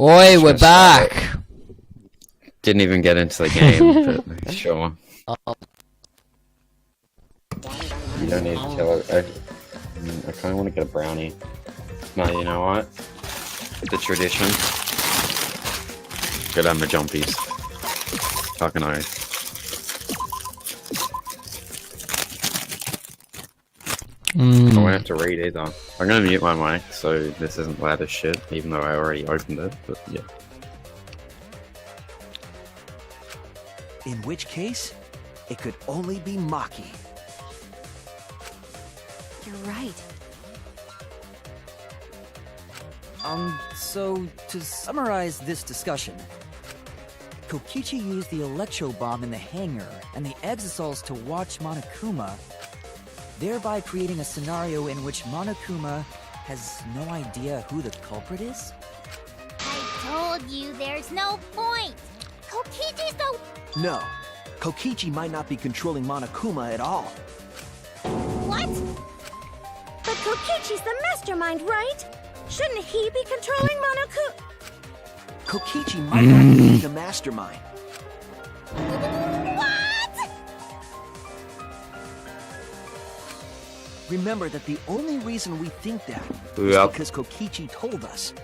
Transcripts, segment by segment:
Oi, we're back! Didn't even get into the game, but sure. You don't need to kill it. I kind of want to get a brownie. No, you know what? The tradition. Go down the jumpies. Fucking oath. I won't have to read either. I'm gonna mute my mic so this isn't loud as shit, even though I already opened it, but yeah. In which case, it could only be Maki. You're right. So, to summarize this discussion, Kokichi used the electro bomb in the hangar and the exosols to watch Monokuma, thereby creating a scenario in which Monokuma has no idea who the culprit is? I told you there's no point! Kokichi's the... No, Kokichi might not be controlling Monokuma at all. What? But Kokichi's the mastermind, right? Shouldn't he be controlling Monokuma? Kokichi might not be the mastermind. What? Remember that the only reason we think that is because Kokichi told us.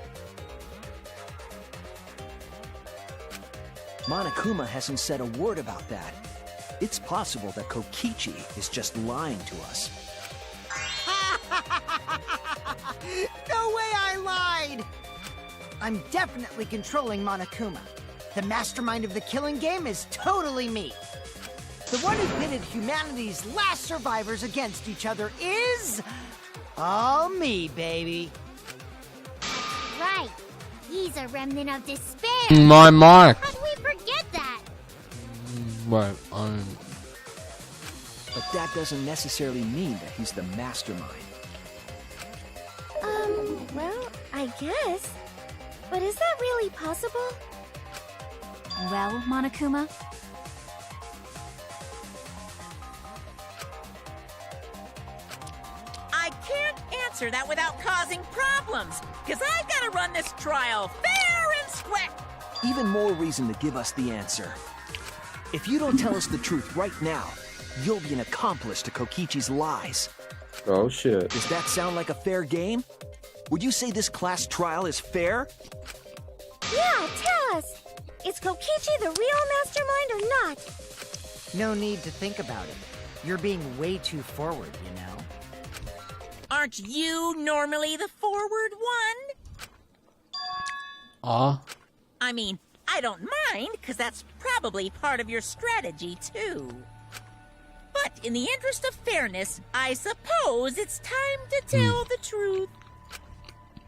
Monokuma hasn't said a word about that. It's possible that Kokichi is just lying to us. No way I lied! I'm definitely controlling Monokuma. The mastermind of the killing game is totally me. The one who pitted humanity's last survivors against each other is... all me, baby. Right. He's a remnant of despair. My mark! How'd we forget that? Right, But that doesn't necessarily mean that he's the mastermind. Well, I guess. But is that really possible? Well, Monokuma? I can't answer that without causing problems, because I've got to run this trial fair and square. Even more reason to give us the answer. If you don't tell us the truth right now, you'll be an accomplice to Kokichi's lies. Oh shit. Does that sound like a fair game? Would you say this class trial is fair? Yeah, tell us! Is Kokichi the real mastermind or not? No need to think about it. You're being way too forward, you know. Aren't you normally the forward one? I mean, I don't mind, because that's probably part of your strategy, too. But in the interest of fairness, I suppose it's time to tell the truth.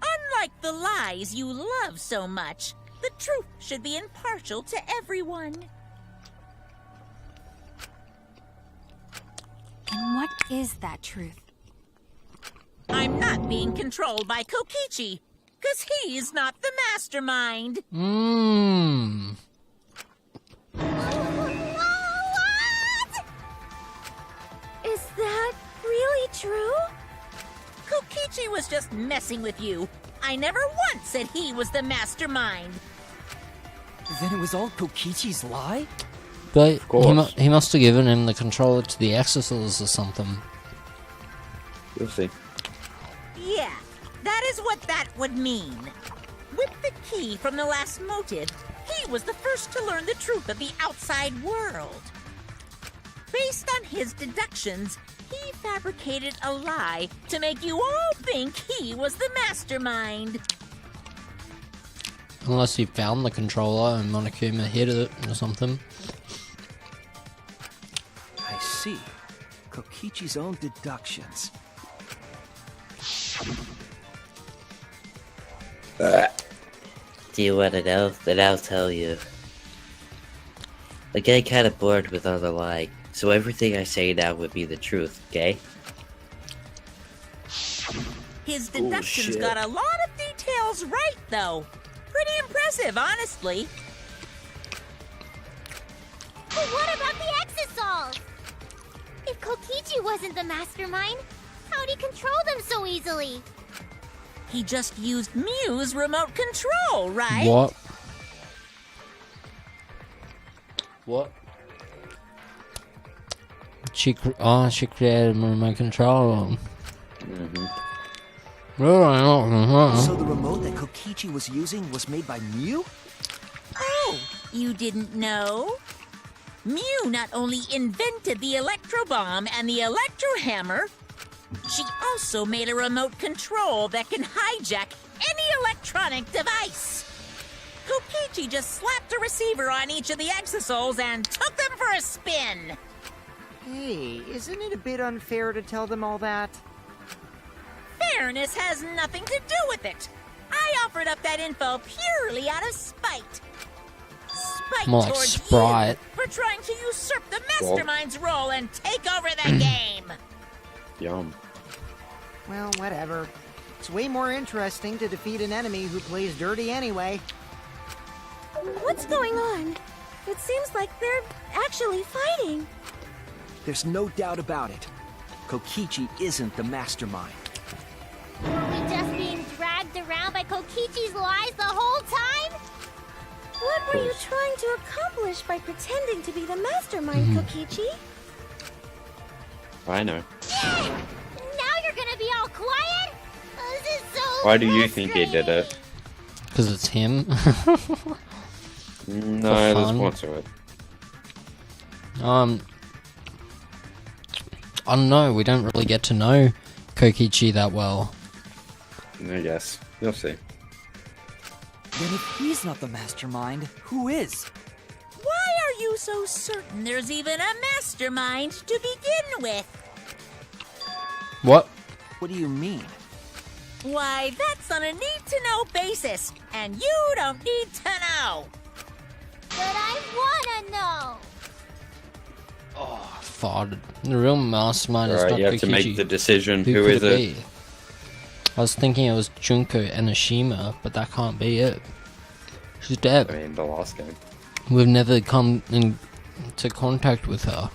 Unlike the lies you love so much, the truth should be impartial to everyone. And what is that truth? I'm not being controlled by Kokichi, because he's not the mastermind. What? Is that really true? Kokichi was just messing with you. I never once said he was the mastermind. Then it was all Kokichi's lie? But he must have given him the controller to the exorcist or something. You'll see. Yeah, that is what that would mean. With the key from the last motive, he was the first to learn the truth of the outside world. Based on his deductions, he fabricated a lie to make you all think he was the mastermind. Unless he found the controller and Monokuma hid it or something. I see. Kokichi's own deductions. Do you want to know? Then I'll tell you. I get kind of bored with all the lying, so everything I say now would be the truth, okay? His deductions got a lot of details right, though. Pretty impressive, honestly. But what about the exosols? If Kokichi wasn't the mastermind, how'd he control them so easily? He just used Mew's remote control, right? What? What? She created a remote control. So the remote that Kokichi was using was made by Mew? Oh, you didn't know? Mew not only invented the electro bomb and the electro hammer, she also made a remote control that can hijack any electronic device. Kokichi just slapped a receiver on each of the exosouls and took them for a spin. Hey, isn't it a bit unfair to tell them all that? Fairness has nothing to do with it. I offered up that info purely out of spite. Spite More like towards Sprite. you for trying to usurp the mastermind's role and take over the game. Yum. Well, whatever. It's way more interesting to defeat an enemy who plays dirty anyway. What's going on? It seems like they're actually fighting. There's no doubt about it. Kokichi isn't the mastermind. Were we just being dragged around by Kokichi's lies the whole time? What were you trying to accomplish by pretending to be the mastermind, Kokichi? I know. Yeah! Now you're gonna be all quiet? This is so Why do you think he did it? Because it's him. No, there's fun. more to it. I don't know. We don't really get to know Kokichi that well. I guess. You'll see. Then if he's not the mastermind, who is? Why are you so certain there's even a mastermind to begin with? What? What do you mean? Why, that's on a need-to-know basis, and you don't need to know. But I wanna know. Farted. The real mastermind is Alright, not you have Kokichi. to make the decision. Who Who could is it it? be? I was thinking it was Junko Enoshima, but that can't be it. She's I dead. mean, the last game. We've never come into contact with her.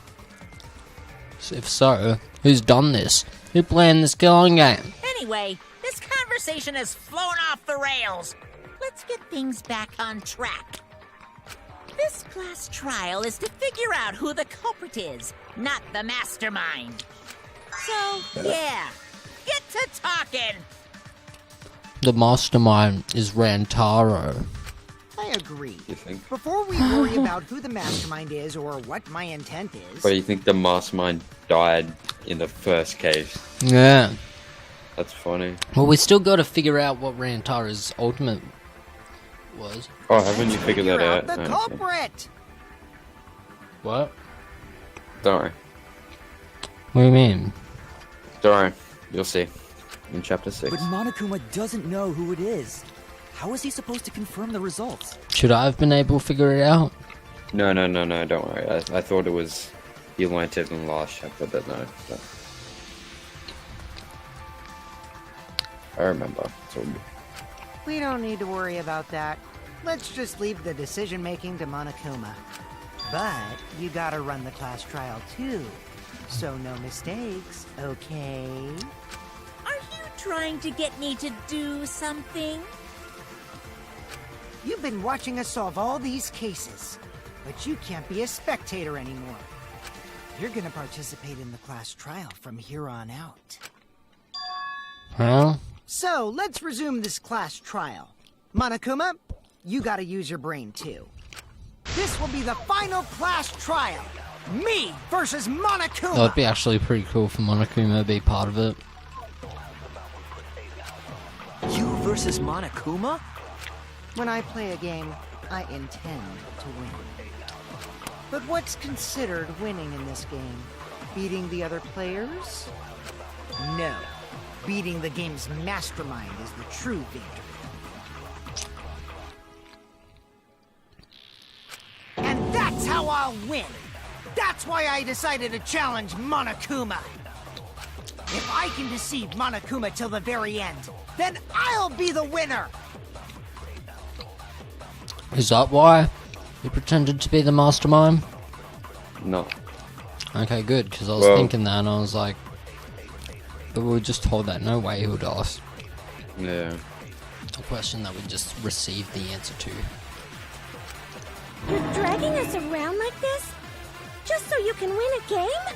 So if so, who's done this? Who planned this killing game? Anyway, this conversation has flown off the rails. Let's get things back on track. This class trial is to figure out who the culprit is, not the mastermind. So, yeah, get to talking. The mastermind is Rantaro. I agree. You think? Before we worry about who the mastermind is or what my intent is, But you think the mastermind died in the first case? Yeah. That's funny. Well, we still got to figure out what Rantaro's ultimate was. Oh, haven't you figured that figure out? out the Oh, okay. culprit. What? Don't worry. What do you mean? Don't worry. You'll see. In chapter 6. But Monokuma doesn't know who it is. How is he supposed to confirm the results? Should I have been able to figure it out? No, don't worry. I thought it was... You learnt it in the last chapter, but no. no. I remember. It's all good. We don't need to worry about that. Let's just leave the decision-making to Monokuma. But you gotta run the class trial too. So no mistakes, okay? Are you trying to get me to do something? You've been watching us solve all these cases, but you can't be a spectator anymore. You're gonna participate in the class trial from here on out. Huh? So, let's resume this class trial. Monokuma, you gotta use your brain too. This will be the final class trial. Me versus Monokuma! That would be actually pretty cool for Monokuma to be part of it. You versus Monokuma? When I play a game, I intend to win. But what's considered winning in this game? Beating the other players? No. Beating the game's mastermind is the true victory. And that's how I'll win! That's why I decided to challenge Monokuma! If I can deceive Monokuma till the very end, then I'll be the winner! Is that why you pretended to be the mastermind? No. Okay, good, because I was Well- thinking that and I was like, but we were just told that no way he would ask. Yeah. A question that we just received the answer to. You're dragging us around like this? Just so you can win a game?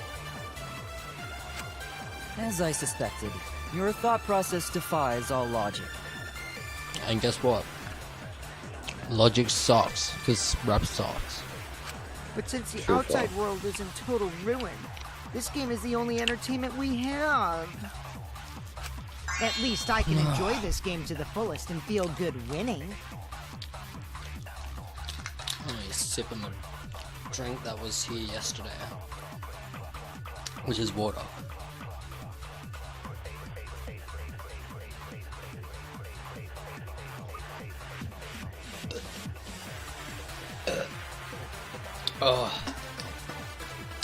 As I suspected, your thought process defies all logic. And guess what? Logic sucks, because rap sucks. But since the True outside fault. world is in total ruin, this game is the only entertainment we have. At least I can enjoy this game to the fullest and feel good winning. Only sipping the drink that was here yesterday, which is water. Oh,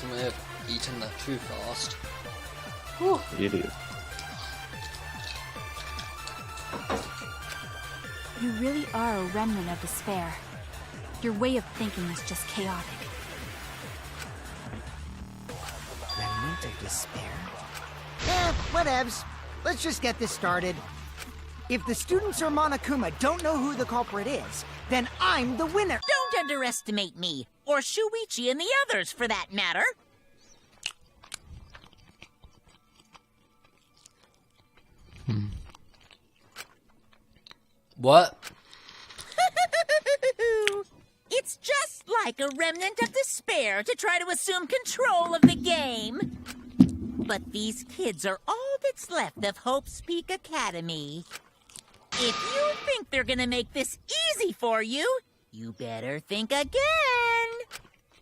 I may have eaten that too fast. Idiot. You really are a remnant of despair. Your way of thinking is just chaotic. Remnant of despair? Whatevs. Let's just get this started. If the students or Monokuma don't know who the culprit is, then I'm the winner. Don't underestimate me, or Shuichi and the others for that matter. What? It's just like a remnant of despair to try to assume control of the game. But these kids are all that's left of Hope's Peak Academy. If you think they're gonna make this easy for you, you better think again.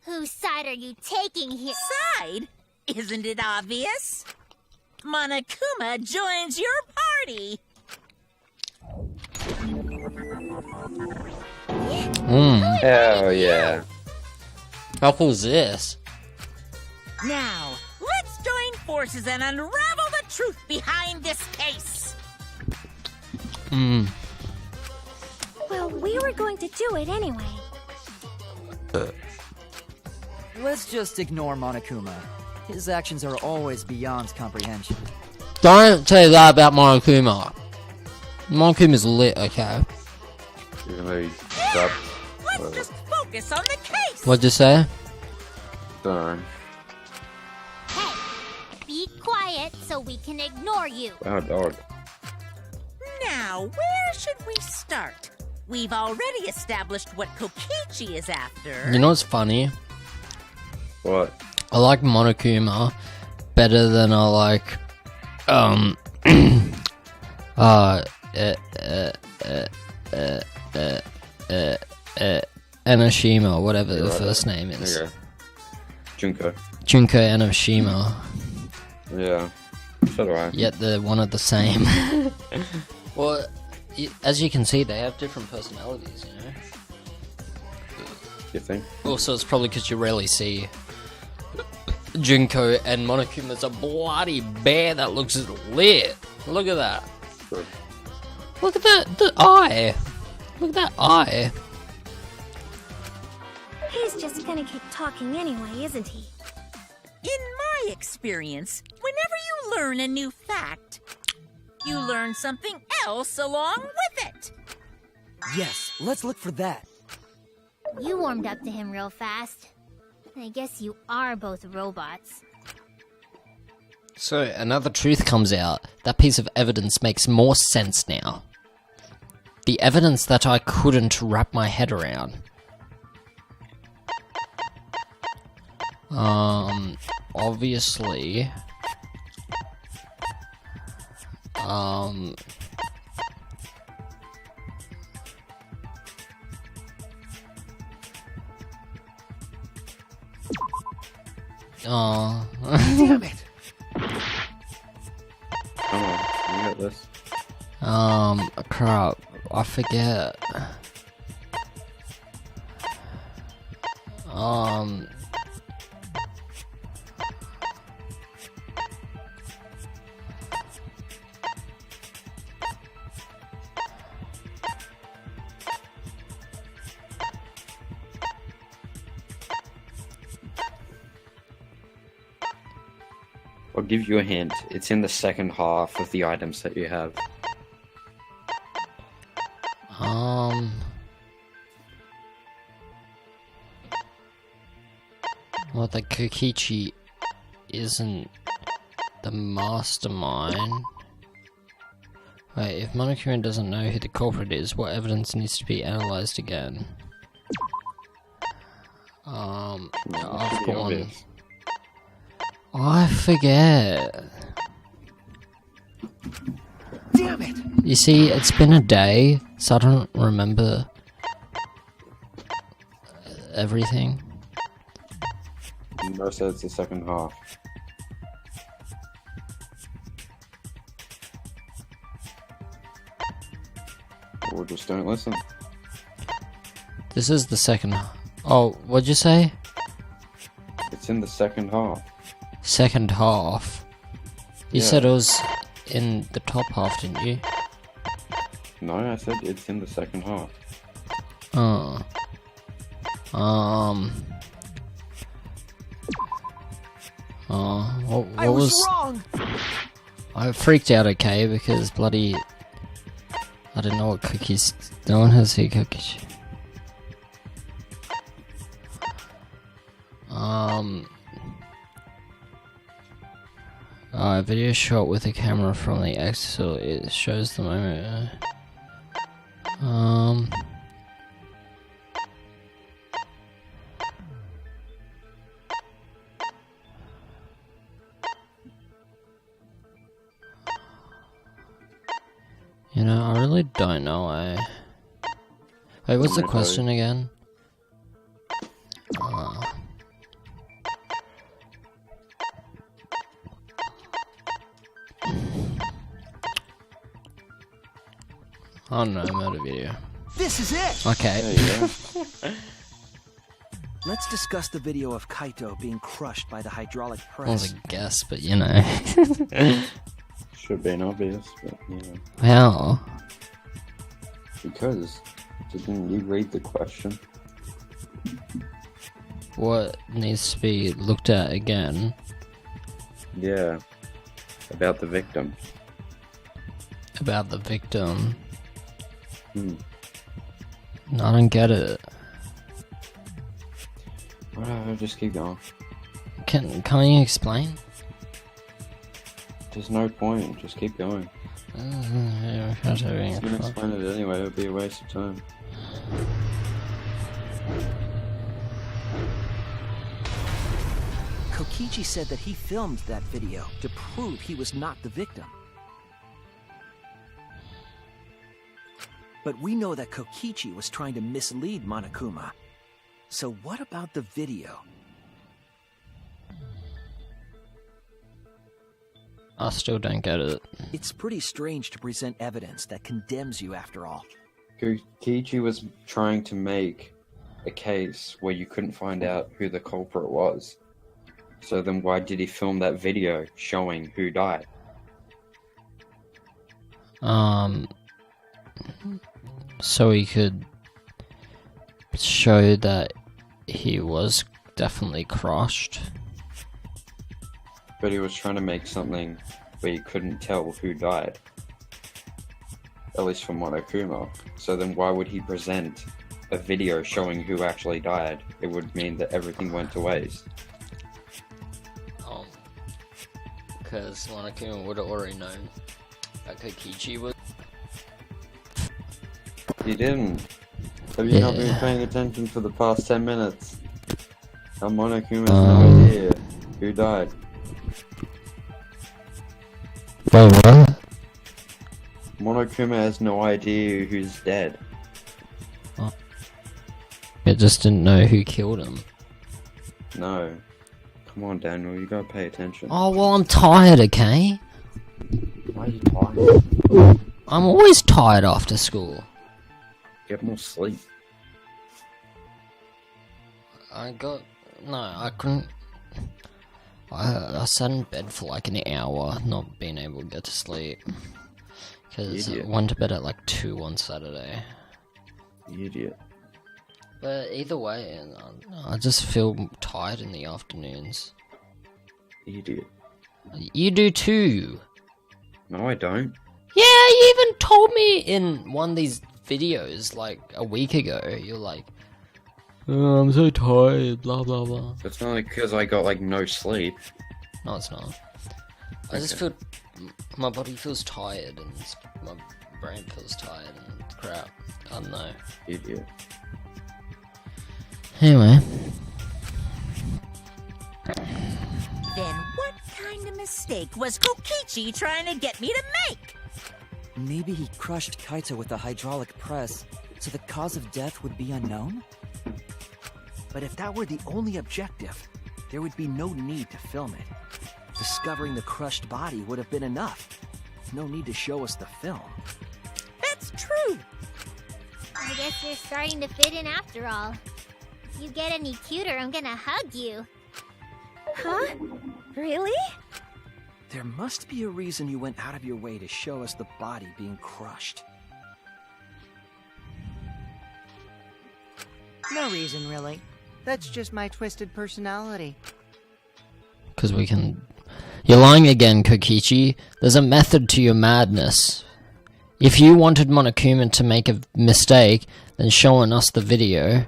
Whose side are you taking here? Side? Isn't it obvious? Monokuma joins your party. Hell yeah. How cool is this? Now, let's join forces and unravel the truth behind this case. Well, we were going to do it anyway. Let's just ignore Monokuma. His actions are always beyond comprehension. Don't say that about Monokuma. Monokuma's lit, okay? Even though he's stopped. Let's just focus on the case. What'd you say? Darn. Hey, be quiet so we can ignore you. Wow, dog. Now, where should we start? We've already established what Kokichi is after. You know what's funny? What? I like Monokuma better than I like, Enoshima, whatever the first name is. Okay. Junko. Junko Enoshima. Yeah. So do I. Yet they're one of the same. Well, as you can see, they have different personalities, you know? You think? Also, it's probably because you rarely see Junko, and Monokuma's a bloody bear that looks lit. Look at that. Sure. Look at that, the eye. Look at that eye. He's just gonna keep talking anyway, isn't he? In my experience, whenever you learn a new fact, you learn something else along with it. Yes, let's look for that. You warmed up to him real fast. I guess you are both robots. So, another truth comes out. That piece of evidence makes more sense now. The evidence that I couldn't wrap my head around. Obviously... Damn it! Come on, you got this. Crap, I forget. I'll give you a hint. It's in the second half of the items that you have. Well, that Kokichi isn't the mastermind. Wait, if Monokuma doesn't know who the culprit is, what evidence needs to be analysed again? I've got one. I forget. Damn it! You see, it's been a day, so I don't remember everything. I said it's the second half. Or just don't listen. This is the second. Oh, what'd you say? It's in the second half. Second half. You Yeah. said it was in the top half, didn't you? No, I said it's in the second half. Oh. What I was was... wrong! I freaked out, okay, because bloody... I didn't know what cookies... No one has seen cookies. Video shot with a camera from the axle. It shows the moment. You know, I really don't know. Wait, what's the question again? I don't know, I'm out of video. This is it! Okay. There you go. Let's discuss the video of Kaito being crushed by the hydraulic That was press. a guess, but you know. Should be obvious, but you know. How? Because didn't you read the question? What needs to be looked at again? Yeah. About the victim. About the victim. Hmm. No, I don't get it. Whatever, just keep going. Can't you explain? There's no point, just keep going. Yeah, I can't If you're gonna explain it anyway, it'll be a waste of time. Kokichi said that he filmed that video to prove he was not the victim. But we know that Kokichi was trying to mislead Monokuma. So what about the video? I still don't get it. It's pretty strange to present evidence that condemns you after all. Kokichi was trying to make a case where you couldn't find out who the culprit was. So then why did he film that video showing who died? So he could show that he was definitely crushed. But he was trying to make something where you couldn't tell who died. At least from Monokuma. So then why would he present a video showing who actually died? It would mean that everything went to waste. Because Monokuma would have already known that Kokichi was... He didn't. Have you not been paying attention for the past 10 minutes? How Monokuma has no idea who died. Wait, what? Monokuma has no idea who's dead. It just didn't know who killed him. No. Come on, Daniel, you gotta pay attention. Oh, well, I'm tired, okay? Why are you tired? I'm always tired after school. Get more sleep. I couldn't... I sat in bed for like an hour, not being able to get to sleep. Because I went to bed at like 2 on Saturday. You idiot. But either way, I just feel tired in the afternoons. Idiot. You do too. No, I don't. Yeah, you even told me in one of these videos like a week ago. You're like, Oh, I'm so tired, blah blah blah. It's not because I got like no sleep. No, it's not. I just feel my body feels tired and my brain feels tired and crap. I don't know. Idiot. Anyway. Then what kind of mistake was Kokichi trying to get me to make? Maybe he crushed Kaito with the hydraulic press, so the cause of death would be unknown? But if that were the only objective, there would be no need to film it. Discovering the crushed body would have been enough. No need to show us the film. That's true. I guess you're starting to fit in after all. If you get any cuter, I'm gonna hug you. Huh? Really? There must be a reason you went out of your way to show us the body being crushed. No reason, really. That's just my twisted personality. Because we can... You're lying again, Kokichi. There's a method to your madness. If you wanted Monokuma to make a mistake, then showing us the video,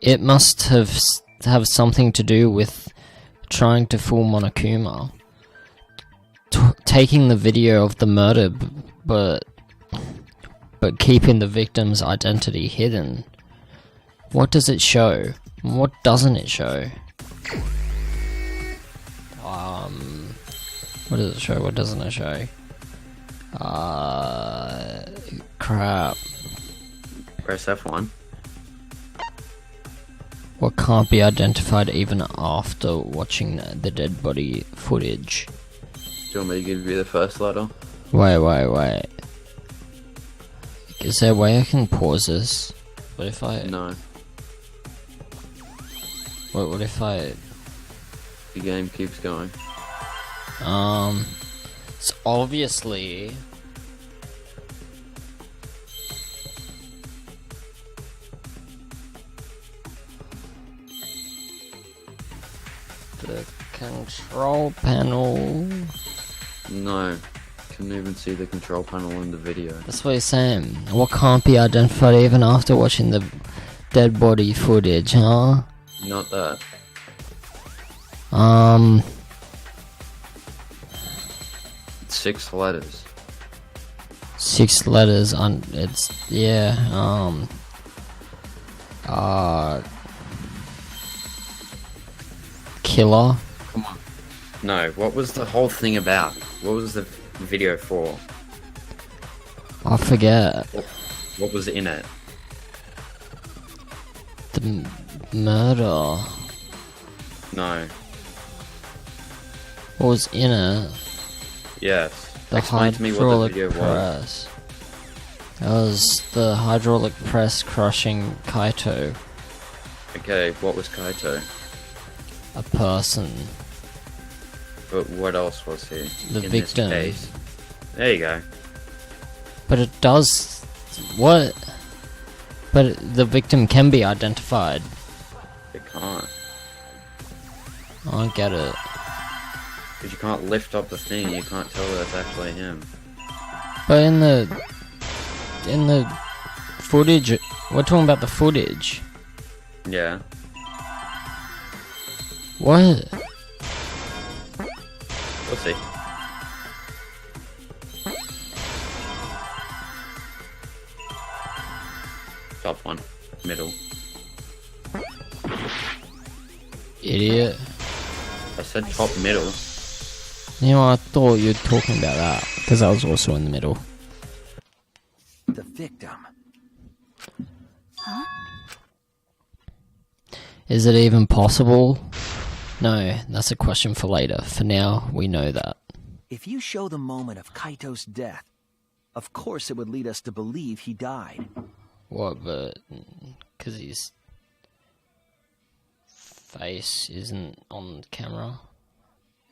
it must have something to do with trying to fool Monokuma. Taking the video of the murder, but keeping the victim's identity hidden. What does it show? What doesn't it show? What does it show? What doesn't it show? Crap. Press F1. What can't be identified even after watching the dead body footage? Do you want me to give you the first letter? Wait. Is there a way I can pause this? What if I... No. What if I... The game keeps going. It's obviously... the control panel... No. Couldn't even see the control panel in the video. That's what he's saying. What can't be identified even after watching the dead body footage, huh? Not that. 6 letters. 6 letters on it's yeah, killer. Come on. No, what was the whole thing about? What was the video for? I forget. What was in it? The murder. No. What was in it? Yes. The Explain to me what the hydraulic video was. press. That was the hydraulic press crushing Kaito. Okay, what was Kaito? A person. But what else was he? The in victim. This case? There you go. But it does... What? But the victim can be identified. It can't. I don't get it. Because you can't lift up the thing, you can't tell that it's actually him. But in the footage, we're talking about the footage. Yeah. What? We'll see. Top one. Middle. Idiot. I said top middle. You know, I thought you were talking about that, because I was also in the middle. The victim. Huh? Is it even possible? No, that's a question for later. For now, we know that. If you show the moment of Kaito's death, of course it would lead us to believe he died. What, but... because his face isn't on camera?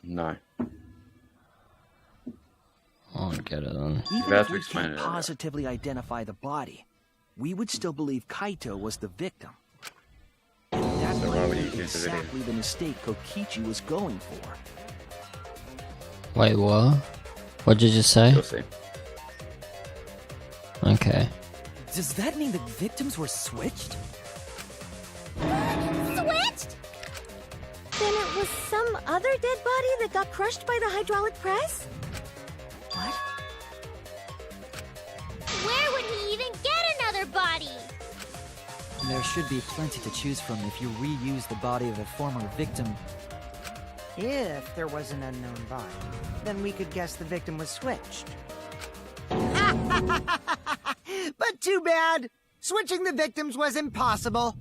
No. I don't get it then. Even have if to we explain can't it. positively identify the body, we would still believe Kaito was the victim. That So why might would be you choose the video? exactly the mistake Kokichi was going for. Wait, what? What did you say? You'll see. Okay. Does that mean the victims were switched? Switched? Then it was some other dead body that got crushed by the hydraulic press? What? Where would he even get another body? There should be plenty to choose from if you reuse the body of a former victim. If there was an unknown body, then we could guess the victim was switched. But too bad! Switching the victims was impossible.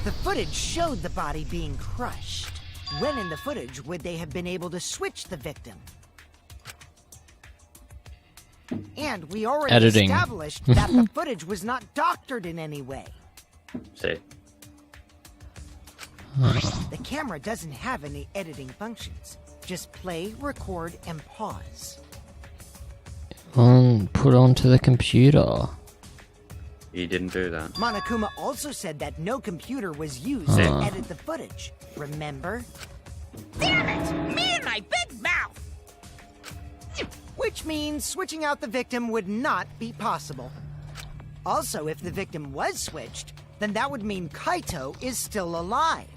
The footage showed the body being crushed. When in the footage would they have been able to switch the victim? And we already established that the footage was not doctored in any way. See? The camera doesn't have any editing functions. Just play, record, and pause. Put onto the computer. He didn't do that. Monokuma also said that no computer was used to edit the footage. Remember? Damn it! Me and my big mouth! Which means switching out the victim would not be possible. Also, if the victim was switched, then that would mean Kaito is still alive.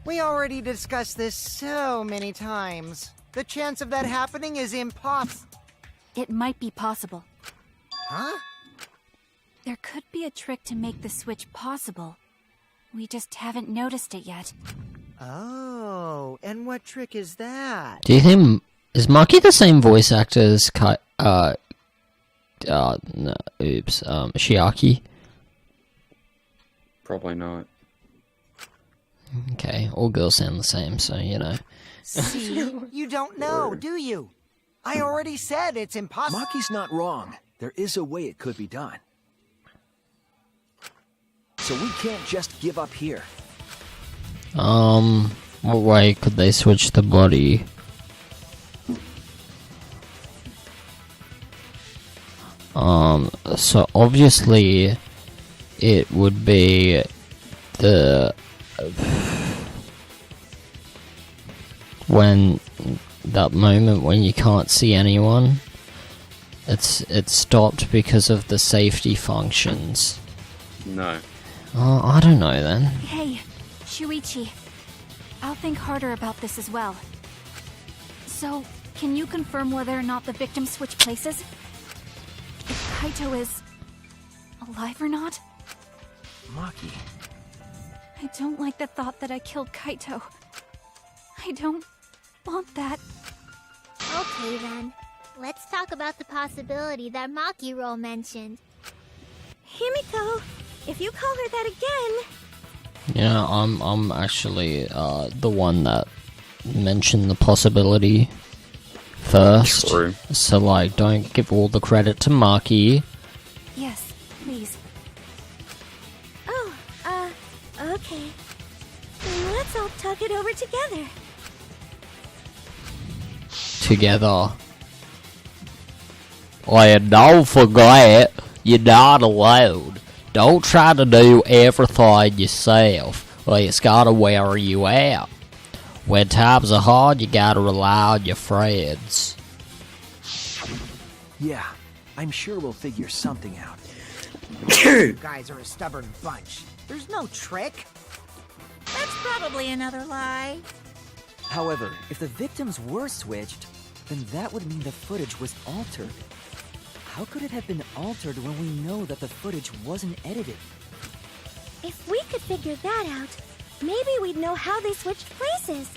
We already discussed this so many times. The chance of that happening is impossible. It might be possible. Huh? There could be a trick to make the switch possible. We just haven't noticed it yet. Oh, and what trick is that? Do you think is Maki the same voice actor as Shiaki? Probably not. Okay, all girls sound the same, so you know. See, you don't know, do you? I already said it's impossible. Maki's not wrong. There is a way it could be done. So we can't just give up here. What way could they switch the body? So obviously it would be the when that moment when you can't see anyone, it's stopped because of the safety functions. No. Oh, I don't know then. Hey, Shuichi. I'll think harder about this as well. So, can you confirm whether or not the victims switch places? If Kaito is alive or not? Maki. I don't like the thought that I killed Kaito. I don't want that. Okay then. Let's talk about the possibility that Makiro mentioned. Himiko, if you call her that again... Yeah, I'm actually the one that mentioned the possibility first. True. So like, don't give all the credit to Maki. Yes, please. Oh, okay. Then let's all talk it over together. Together. And don't forget, you're not alone. Don't try to do everything yourself, or it's gotta wear you out. When times are hard, you gotta rely on your friends. Yeah, I'm sure we'll figure something out. You guys are a stubborn bunch. There's no trick. That's probably another lie. However, if the victims were switched, then that would mean the footage was altered. How could it have been altered when we know that the footage wasn't edited? If we could figure that out, maybe we'd know how they switched places.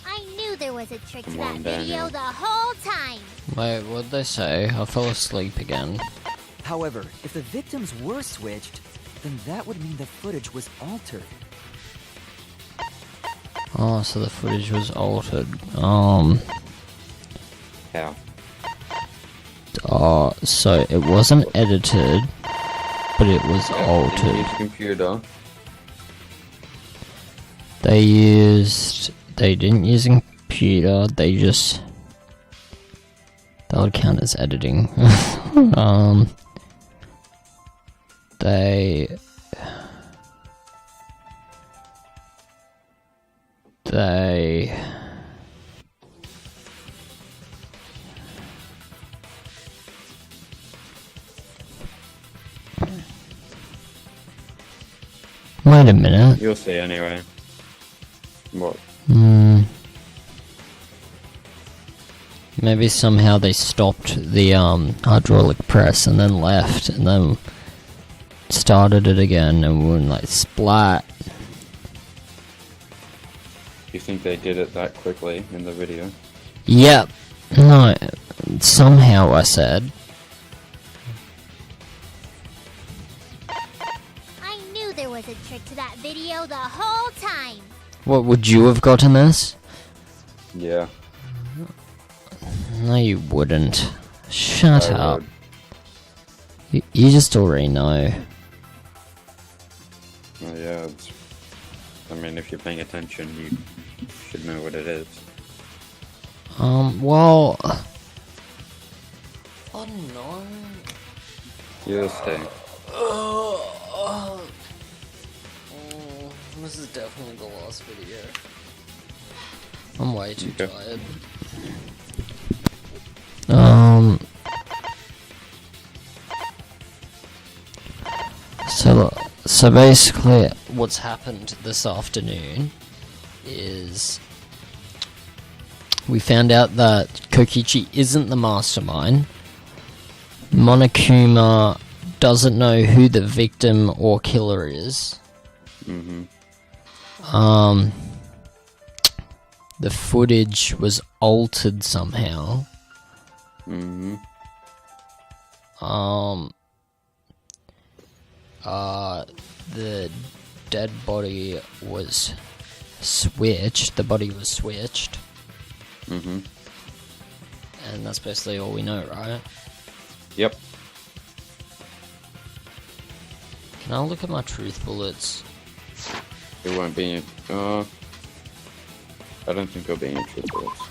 I knew there was a trick to Come that on, video Daniel. the whole time. Wait, what'd they say? I fell asleep again. However, if the victims were switched, then that would mean the footage was altered. Oh, so the footage was altered. How? So it wasn't edited, but it was altered. Use computer. They didn't use a computer, that would count as editing. They Wait a minute. You'll see anyway. What? Maybe somehow they stopped the hydraulic press and then left and then started it again and went like splat. You think they did it that quickly in the video? Yep. No, somehow I said. I knew there was a trick to that video the whole time. What, would you have gotten this? Yeah. No, you wouldn't. Shut I up. would. You just already know. Well, yeah, I mean, if you're paying attention, you should know what it is. Well... I don't know. You'll stay. This is definitely the last video. I'm way too tired. So basically, what's happened this afternoon is we found out that Kokichi isn't the mastermind. Monokuma doesn't know who the victim or killer is. The footage was altered somehow. The dead body was switched. The body was switched. And that's basically all we know, right? Yep. Can I look at my truth bullets? It won't be in. I don't think it'll be in truth bullets.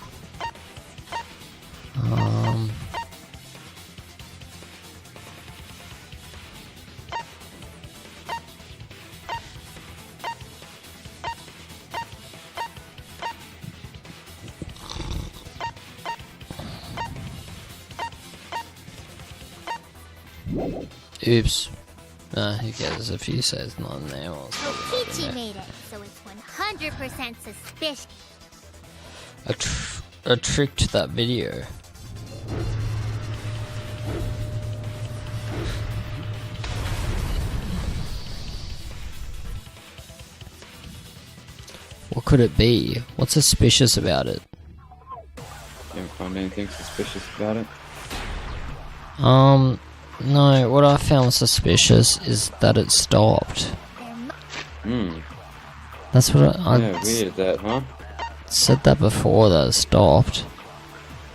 Oops. Who cares if you say it's not in there? Well, it's probably not in Kokichi there. made it, so it's 100% suspicious. A trick to that video. What could it be? What's suspicious about it? You don't find anything suspicious about it? No, what I found suspicious is that it stopped. That's what I Yeah, weird that, huh? said that before, that it stopped.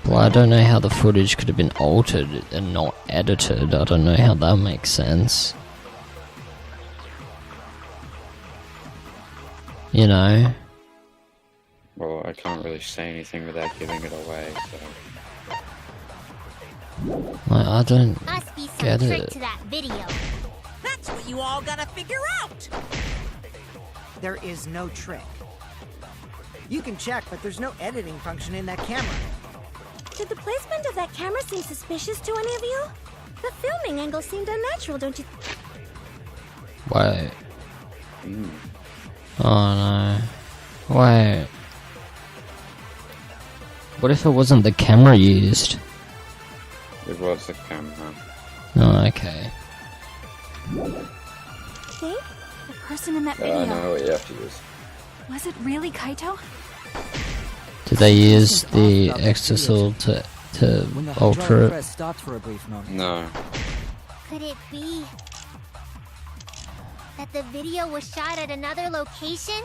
But I don't know how the footage could have been altered and not edited. I don't know how that makes sense. You know? Well, I can't really say anything without giving it away, so... Like, I don't Must be some get trick it. to that video. That's what you all gotta figure out. There is no trick. You can check, but there's no editing function in that camera. Did the placement of that camera seem suspicious to any of you? The filming angle seemed unnatural, don't you? Wait. Oh no. Wait. What if it wasn't the camera used? It was the camera. Oh, okay. Think? The person in that video. I know what you have to use. Was it really Kaito? Did they use the exisal to When the alter hydraulic it? press stopped for a brief moment. No. Could it be that the video was shot at another location?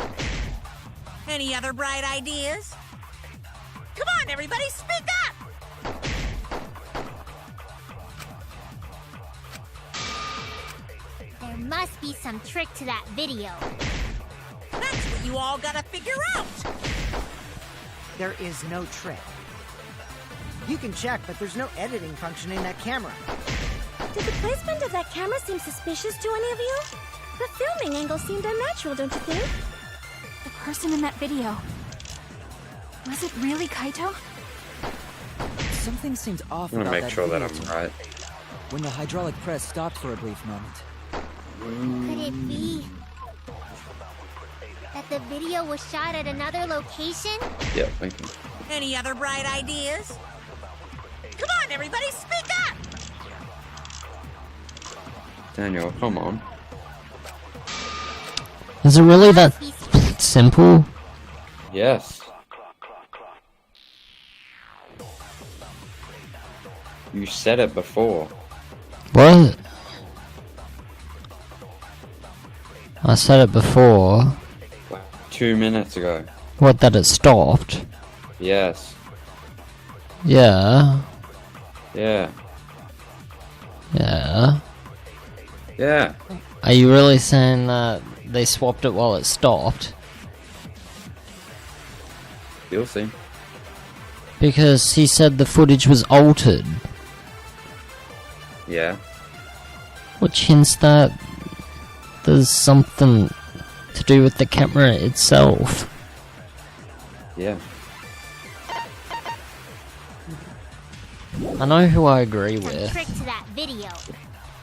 Any other bright ideas? Come on, everybody, speak up! There must be some trick to that video. That's what you all gotta figure out. There is no trick. You can check, but there's no editing function in that camera. Did the placement of that camera seem suspicious to any of you? The filming angle seemed unnatural, don't you think? The person in that video. Was it really Kaito? Something seemed off I'm gonna about make sure that video I'm to me. right. When the hydraulic press stopped for a brief moment. Could it be the video was shot at another location? Yeah, thank you. Any other bright ideas? Come on, everybody, speak up! Daniel, come on. Is it really that simple? Yes. You said it before. What? I said it before. Like 2 minutes ago. What, that it stopped? Yes. Yeah. Yeah. Yeah. Yeah. Are you really saying that they swapped it while it stopped? You'll see. Because he said the footage was altered. Yeah. Which hints that there's something to do with the camera itself. Yeah. I know who I agree Some with, trick to that video.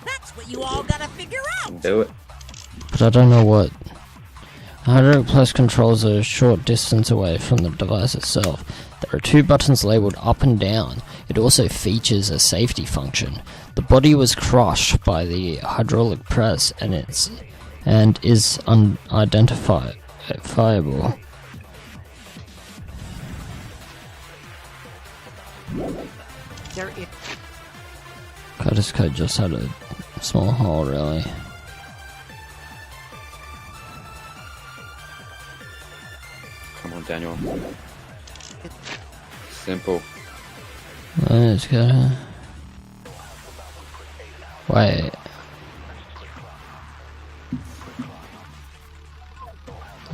That's what you all gotta figure out! Do it. but I don't know what. Hydraulic Plus controls are a short distance away from the device itself. There are 2 buttons labeled up and down. It also features a safety function. The body was crushed by the hydraulic press and is unidentifiable. Curtis Code just had a small hole, really. Come on, Daniel. Simple. Let's go. Wait.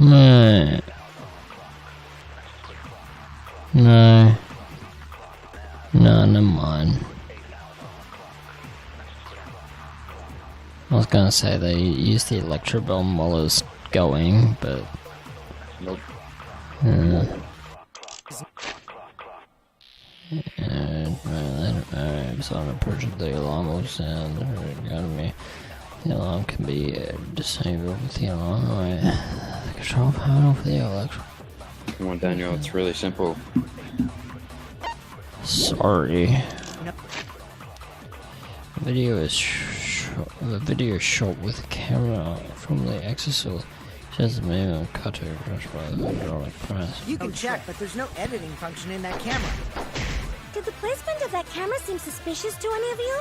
No. No. No, never mind. I was gonna say they used the electro bomb while it was going, but Nope. So on approaching the alarm will sound regarding me. The alarm can be disabled with the alarm. Right. The control panel for the electro. Come on, Daniel. It's really simple. Sorry. The video is shot with a camera from the exoscele. Shows the movement cutter crushed by the hydraulic press. You can check, but there's no editing function in that camera. Did the placement of that camera seem suspicious to any of you?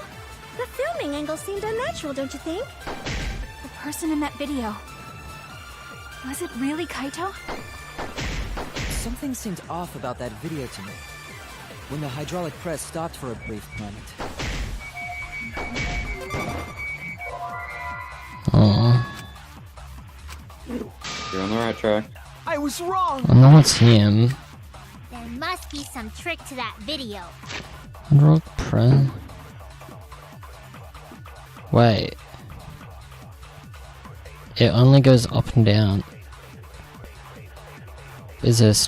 The filming angle seemed unnatural, don't you think? The person in that video. Was it really Kaito? Something seemed off about that video to me. When the hydraulic press stopped for a brief moment. You're on the right track. I was wrong! I know it's him. There must be some trick to that video. Hydraulic press. Wait. It only goes up and down. Is this?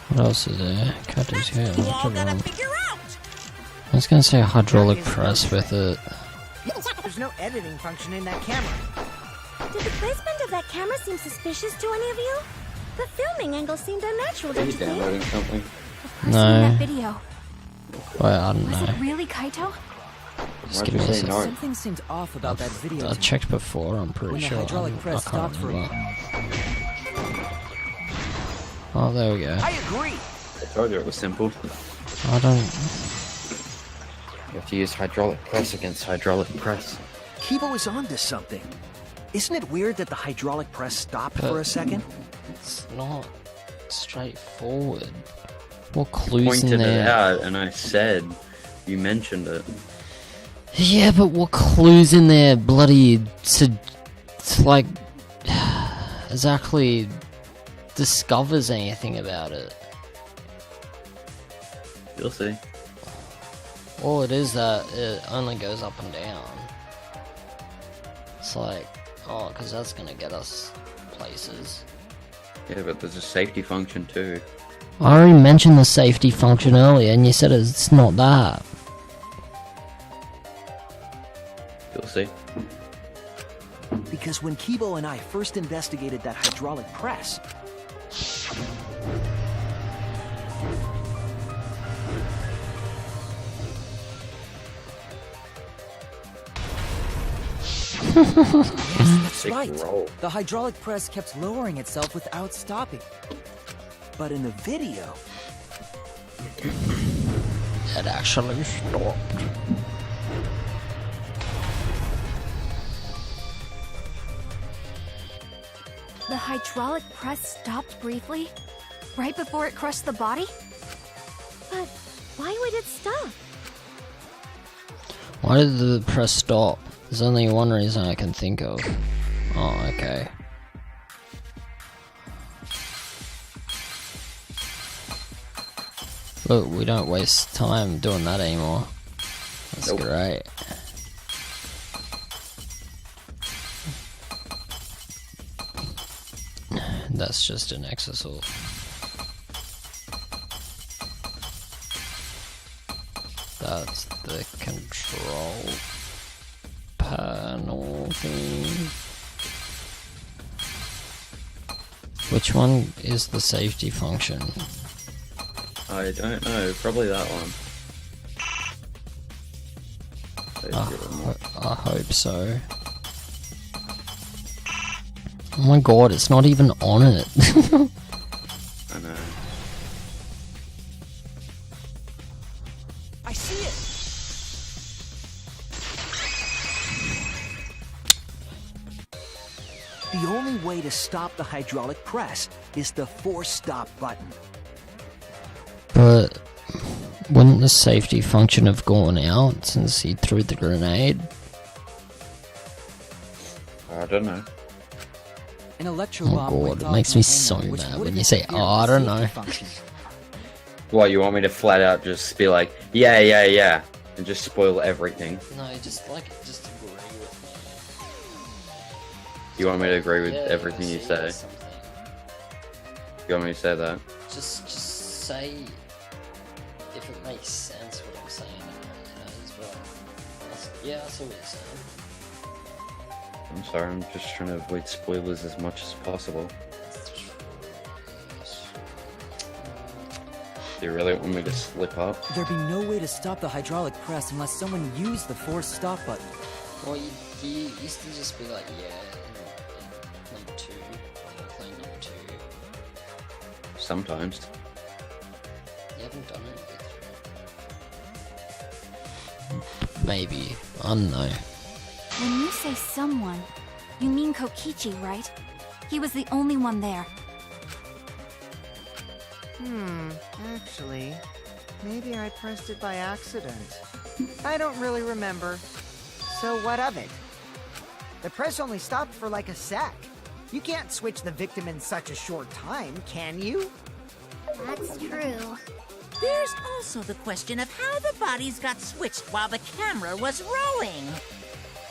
What else is there? Cut his hair. You all gotta figure out! I was gonna say hydraulic press with it. There's no editing function in that camera. Did the placement of that camera seem suspicious to any of you? The filming angle seemed unnatural, Are don't you you think? downloading something? The person No. in that video. Wait, I don't Was know. it really Kaito? Just Why'd give you me a say sec. no? Something seemed off about that video I to me. checked before, I'm pretty When the sure. hydraulic press I can't stopped for a remember. Oh, there we go. I agree! I told you it was simple. I don't... You have to use hydraulic press against hydraulic press. Kibo is onto something. Isn't it weird that the hydraulic press stopped for a second? It's not straightforward. What clues in Pointed it there? out, and I said you mentioned it. Yeah, but what clues in there bloody like exactly discovers anything about it? You'll see. All it is that it only goes up and down. It's like, oh, because that's gonna get us places. Yeah, but there's a safety function too. I already mentioned the safety function earlier, and you said it's not that. You'll see. Because when Kibo and I first investigated that hydraulic press, Yes, that's right. roll. The hydraulic press kept lowering itself without stopping. but in the video, It actually stopped. The hydraulic press stopped briefly, right before it crushed the body? But why would it stop? Why did the press stop? There's only one reason I can think of. Oh, okay. Look, we don't waste time doing that anymore. That's Nope. great. That's just an exasol. That's the control panel thing. Which one is the safety function? I don't know. Probably that one. I hope so. Oh my god, it's not even on it. I know. I see it. The only way to stop the hydraulic press is the force stop button. But wouldn't the safety function have gone out since he threw the grenade? I don't know. An electro Oh bomb god, went it off makes in me the so hangar, which mad would when have you say, interfered oh, I with don't the know. safety function. What, you want me to flat out just be like, yeah, and just spoil everything? No, just agree with me. You want me to agree with everything you say? You want me to say that? Just say if it makes sense what I'm saying as well. Yeah, I see what you're saying. I'm sorry, I'm just trying to avoid spoilers as much as possible. Do you really want me to slip up? There'd be no way to stop the hydraulic press unless someone used the force stop button. Well, you used to just be like, in number 2, or playing number 2. Sometimes. You haven't done it with maybe. I don't know. When you say someone, you mean Kokichi, right? He was the only one there. Actually, maybe I pressed it by accident. I don't really remember. So what of it? The press only stopped for like a sec. You can't switch the victim in such a short time, can you? That's true. There's also the question of how the bodies got switched while the camera was rolling.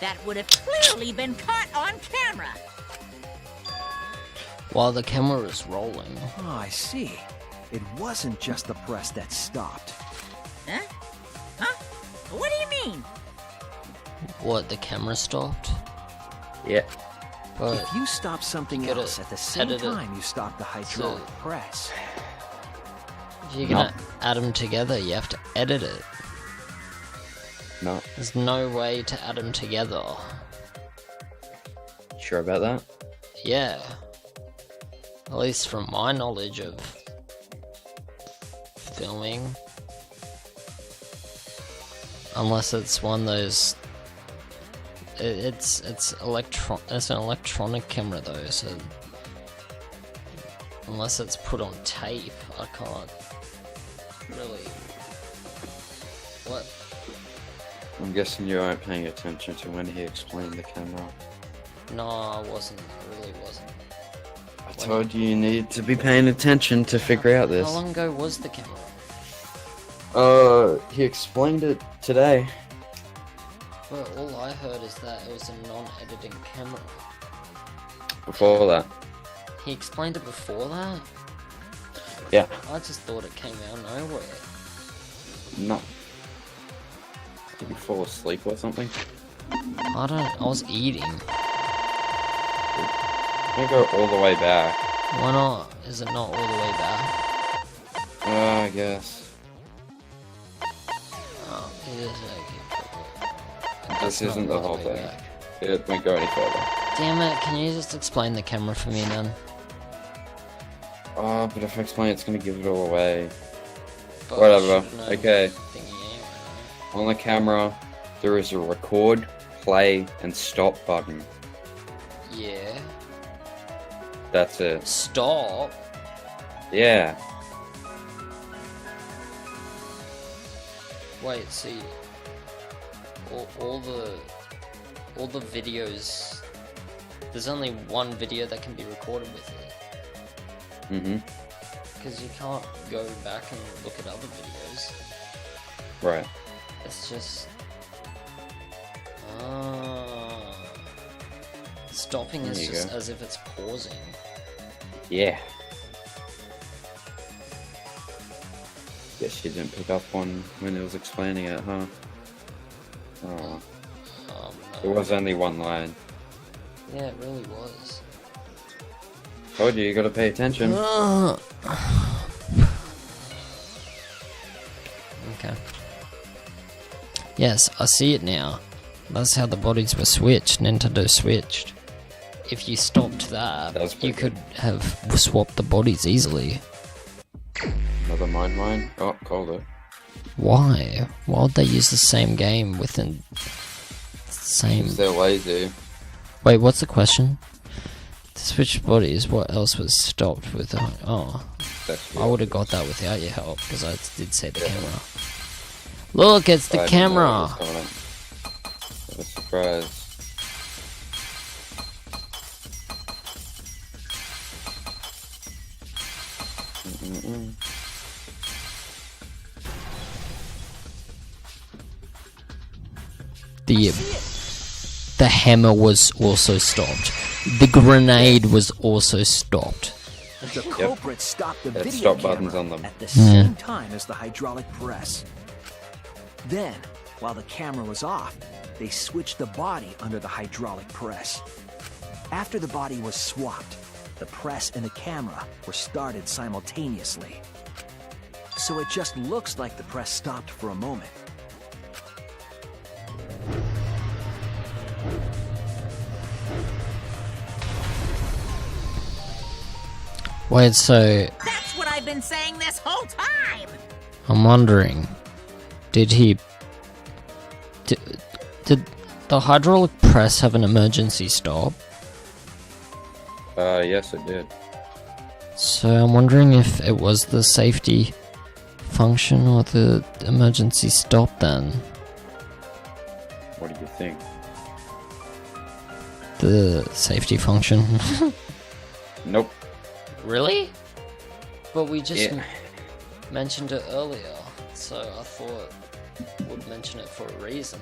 That would have clearly been caught on camera. While the camera is rolling. Oh, I see. It wasn't just the press that stopped. Huh? Huh? What do you mean? What, the camera stopped? Yeah. But If you stop something you gotta else at the same edit it. time you stop the hydraulic press, if you're gonna add them together, you have to edit it. No. There's no way to add them together. Sure about that? Yeah. At least from my knowledge of filming. Unless it's one of those. It's an electronic camera though, so unless it's put on tape, I can't really. What? I'm guessing you aren't paying attention to when he explained the camera. No, I wasn't. I really wasn't. I told you need to be paying attention to figure out this. How long ago was the camera? He explained it today. Well, all I heard is that it was a non-editing camera. Before that. He explained it before that? Yeah. I just thought it came out of nowhere. No. Did you fall asleep or something? I was eating. I'm gonna go all the way back. Why not? Is it not all the way back? I guess. Oh, it is okay. This It's not isn't the all whole way thing. back. It won't go any further. Damn it, can you just explain the camera for me then? Oh, but if I explain it's gonna give it all away. But Whatever. I should know Okay. thingy anyway, right? On the camera, there is a record, play, and stop button. Yeah. That's it. Stop? Yeah. Wait, see. All the videos. There's only one video that can be recorded with it. Mm-hmm. Because you can't go back and look at other videos. Right. It's just... Stopping There is you just go. as if it's pausing. Yeah. Guess you didn't pick up on when it was explaining it, huh? Oh. It was only one line. Yeah, it really was. Told you gotta pay attention. Okay. Yes, I see it now. That's how the bodies were switched. Nintendo switched. If you stopped that, you could have swapped the bodies easily. Another mine. Oh, called it. Why? Why would they use the same game within same? They're lazy. Wait, what's the question? To switch bodies, what else was stopped with? Oh, I would have got that without your help because I did say the camera. Look, it's the I didn't know camera. what was going on. What a surprise. The hammer was also stopped. The grenade was also stopped. The culprit stopped the Had video stop camera buttons on them. at the Yeah. same time as the hydraulic press. Then, while the camera was off, they switched the body under the hydraulic press. After the body was swapped, the press and the camera were started simultaneously. So it just looks like the press stopped for a moment. Wait, so That's what I've been saying this whole time! I'm wondering, did the hydraulic press have an emergency stop? Yes it did. So I'm wondering if it was the safety function or the emergency stop then. What do you think? The safety function. Nope. Really? But we just Yeah. mentioned it earlier, so I thought would mention it for a reason.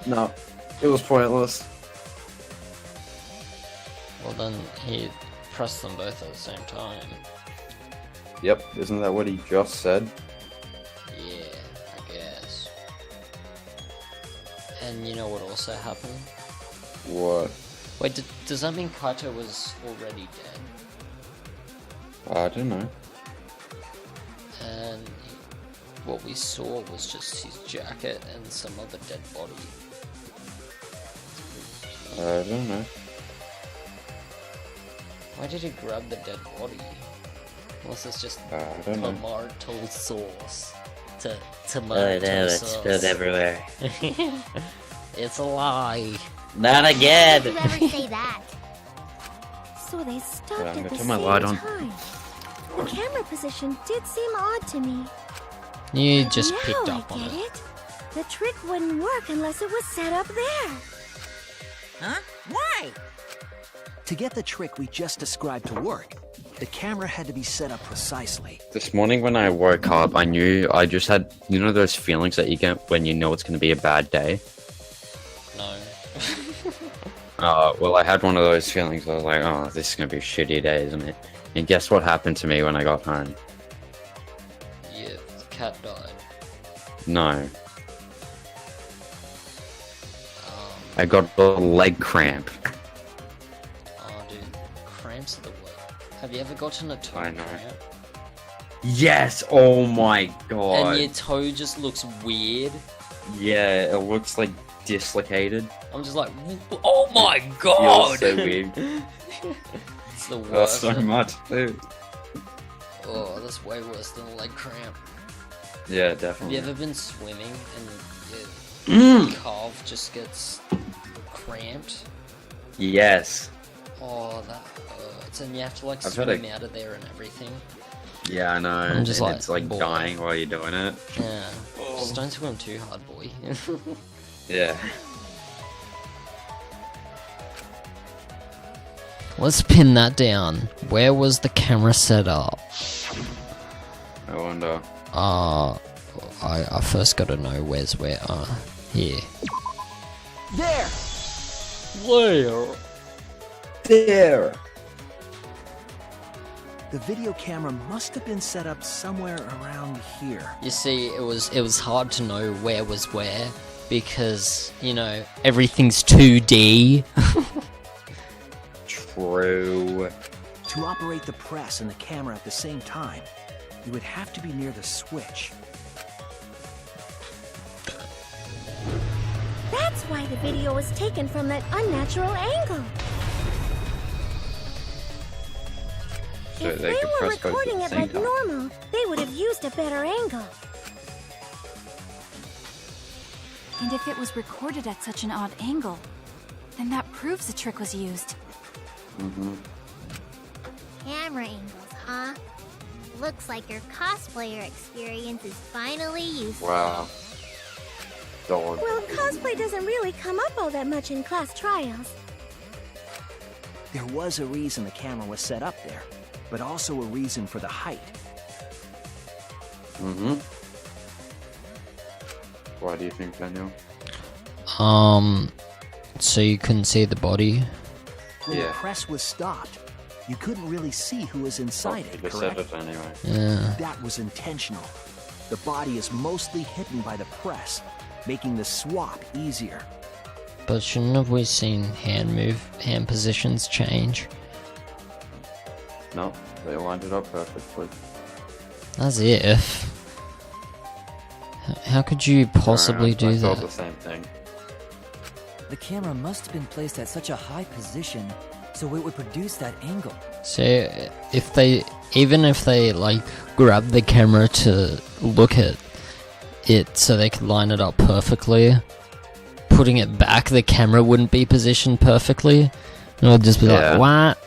No. It was pointless. Well then, he pressed them both at the same time. Yep, isn't that what he just said? Yeah, I guess. And you know what also happened? What? Wait, does that mean Kaito was already dead? I don't know. And what we saw was just his jacket and some other dead body. I don't know. Why did he grab the dead body? Unless it's just I don't know. tomato sauce. Oh Tomato no, it's sauce. spilled everywhere. It's a lie. Not again! Did you ever say that? So they stopped I'm at gonna the turn my same light on. time. The camera position did seem odd to me. You But just now picked I up on get it. it. The trick wouldn't work unless it was set up there. Huh? Why? To get the trick we just described to work, the camera had to be set up precisely. This morning when I woke up, I knew I just had, you know those feelings that you get when you know it's going to be a bad day? No. Well, I had one of those feelings. I was like, oh, this is going to be a shitty day, isn't it? And guess what happened to me when I got home? Yeah, the cat died. No. I got a leg cramp. Oh, dude. Have you ever gotten a toe I know. cramp? Yes! Oh my god! And your toe just looks weird. Yeah, it looks like dislocated. I'm just like, oh my god! Feels so weird. It's the Oh, worst. so much, too. Oh, that's way worse than a leg cramp. Yeah, Have definitely. you ever been swimming and your calf just gets cramped? Yes. Oh, that hurts. And you have to like I've had swim out of there and everything. Yeah, I know. I'm just and like, it's like boy. dying while you're doing it. Yeah. Just don't swim too hard, boy. Yeah. Let's pin that down. Where was the camera set up? I wonder. I first gotta know where's where. Here. There! Where? There! The video camera must have been set up somewhere around here. You see, it was hard to know where was where because, you know, everything's 2D. True. To operate the press and the camera at the same time, you would have to be near the switch. That's why the video was taken from that unnatural angle. So If they they could were press both at recording the it same like time. normal, they would have used a better angle. And if it was recorded at such an odd angle, then that proves the trick was used. Mm-hmm. Camera angles, huh? Looks like your cosplayer experience is finally useful. Wow. Dog. Well, cosplay doesn't really come up all that much in class trials. There was a reason the camera was set up there, but also a reason for the height. Mm-hmm. Why do you think, Daniel? So you couldn't see the body? When the Yeah. press was stopped, you couldn't really see who was inside You it, just said correct? it anyway. Yeah. That was intentional. The body is mostly hidden by the press, making the swap easier. But shouldn't have we seen hand positions change? No, they lined it up perfectly. As if. How could you possibly I do thought that? the same thing. The camera must have been placed at such a high position so it would produce that angle. So even if they like grab the camera to look at it so they could line it up perfectly, putting it back, the camera wouldn't be positioned perfectly. It would just be Yeah. like, what?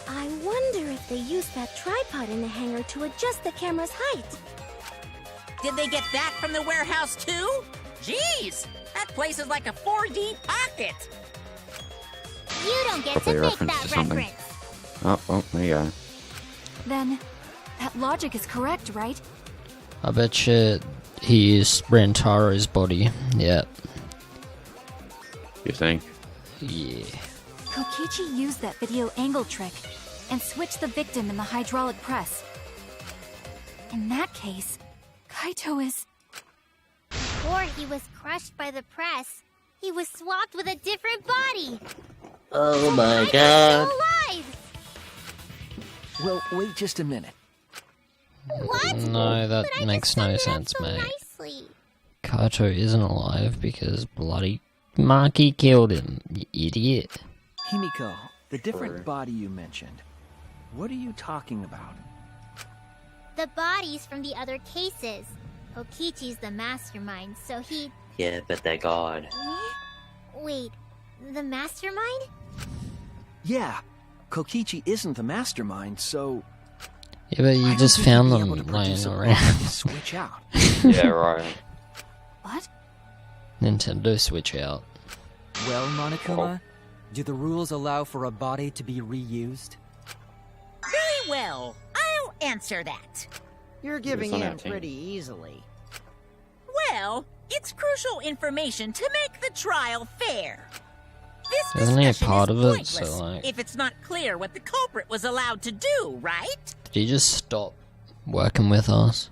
I wonder if they used that tripod in the hangar to adjust the camera's height. Did they get that from the warehouse too? Jeez, that place is like a 4D pocket. You don't get Probably to a make reference that to something. reference. Oh, well, there you go. Then, that logic is correct, right? I bet you he used Rantaro's body. Yeah. You think? Yeah. Kokichi used that video angle trick and switched the victim in the hydraulic press. In that case, Kaito is... Before he was crushed by the press, he was swapped with a different body. Oh my Kaito's god. still alive. Well, wait just a minute. What? No, that But I makes just no summed it up sense, so mate. nicely. Kaito isn't alive because bloody Maki killed him, you idiot. Himiko, the different Sorry. body you mentioned, what are you talking about? The bodies from the other cases. Kokichi's the mastermind, so he... Yeah, but they're God. Wait, the mastermind? Yeah, Kokichi isn't the mastermind, so... Yeah, but you why just would he found be them able to laying produce a around. body to switch out. Yeah, right. What? Nintendo Switch out. Well, Monokuma, do the rules allow for a body to be reused? Very well, I'll answer that. You're giving on in our team. pretty easily. Well, it's crucial information to make the trial fair. This Isn't he a discussion part is of it? pointless So, like- if it's not clear what the culprit was allowed to do, right? Did you just stop working with us?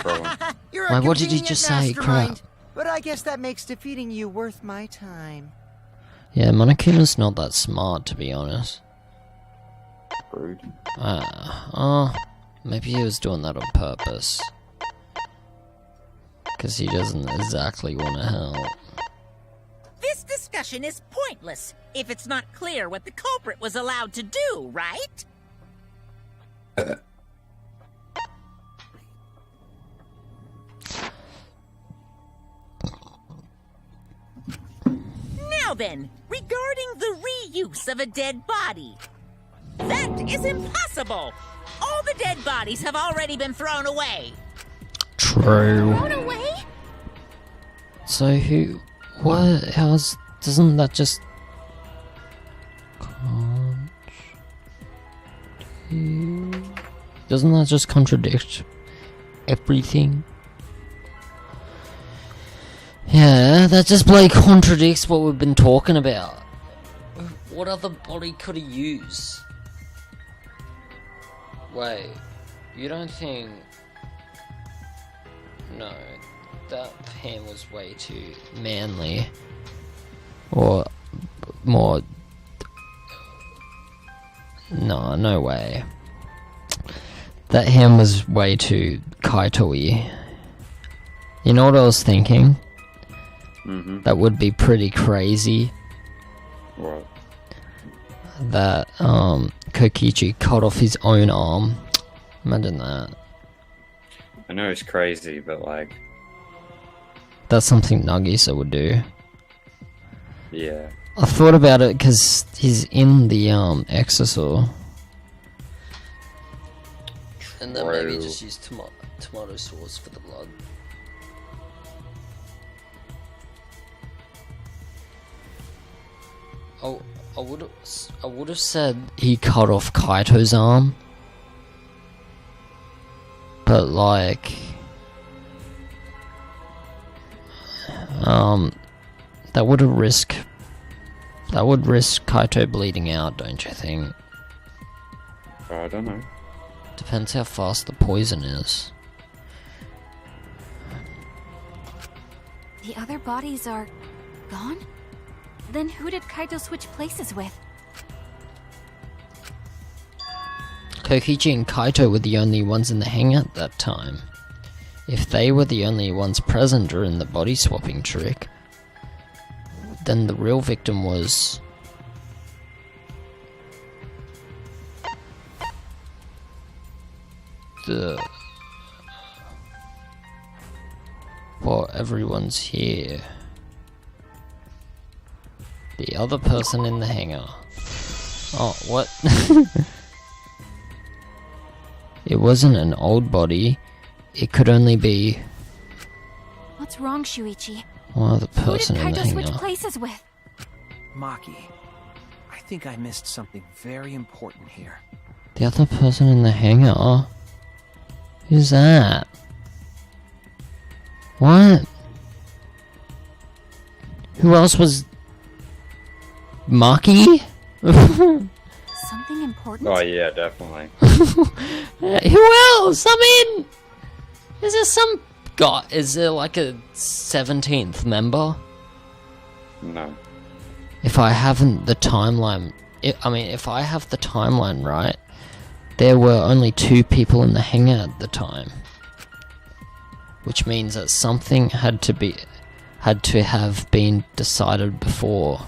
Bro. You're Why, a what did you convenient just say? mastermind, Crap. but I guess that makes defeating you worth my time. Yeah, Monokuma's not that smart, to be honest. Rude. Maybe he was doing that on purpose. Because he doesn't exactly want to help. This discussion is pointless if it's not clear what the culprit was allowed to do, right? Now then, regarding the reuse of a dead body. That is impossible! All the dead bodies have already been thrown away. True. Thrown away? So doesn't that just... Doesn't that just contradict everything? Yeah, that just contradicts what we've been talking about. What other body could he use? Wait, you don't think... No, that hand was way too manly. Or more... No way. That hand was way too Kaito-y. You know what I was thinking? Mm-hmm. That would be pretty crazy. What? That Kokichi cut off his own arm. Imagine that. I know it's crazy, but like... That's something Nagisa would do. Yeah. I thought about it because he's in the Exorcist. And then maybe just use tomato sauce for the blood. Oh, I would have said he cut off Kaito's arm, but like, that would risk Kaito bleeding out, don't you think? I don't know. Depends how fast the poison is. The other bodies are gone? Then who did Kaito switch places with? Kokichi and Kaito were the only ones in the hangar at that time. If they were the only ones present during the body swapping trick, then the real victim was... Well, everyone's here. The other person in the hangar. Oh, what? It wasn't an old body. It could only be... What's wrong, Shuichi? Well, the person Who in did the Kaito switch hangar. places with? Maki, I think I missed something very important here. The other person in the hangar? Who's that? What? Who else was... Maki? Something important? Oh yeah, definitely. Who else? I mean... Is there some... God, is there like a 17th member? No. If I haven't the timeline... if I have the timeline right, there were only 2 people in the hangar at the time. Which means that something had to have been decided before.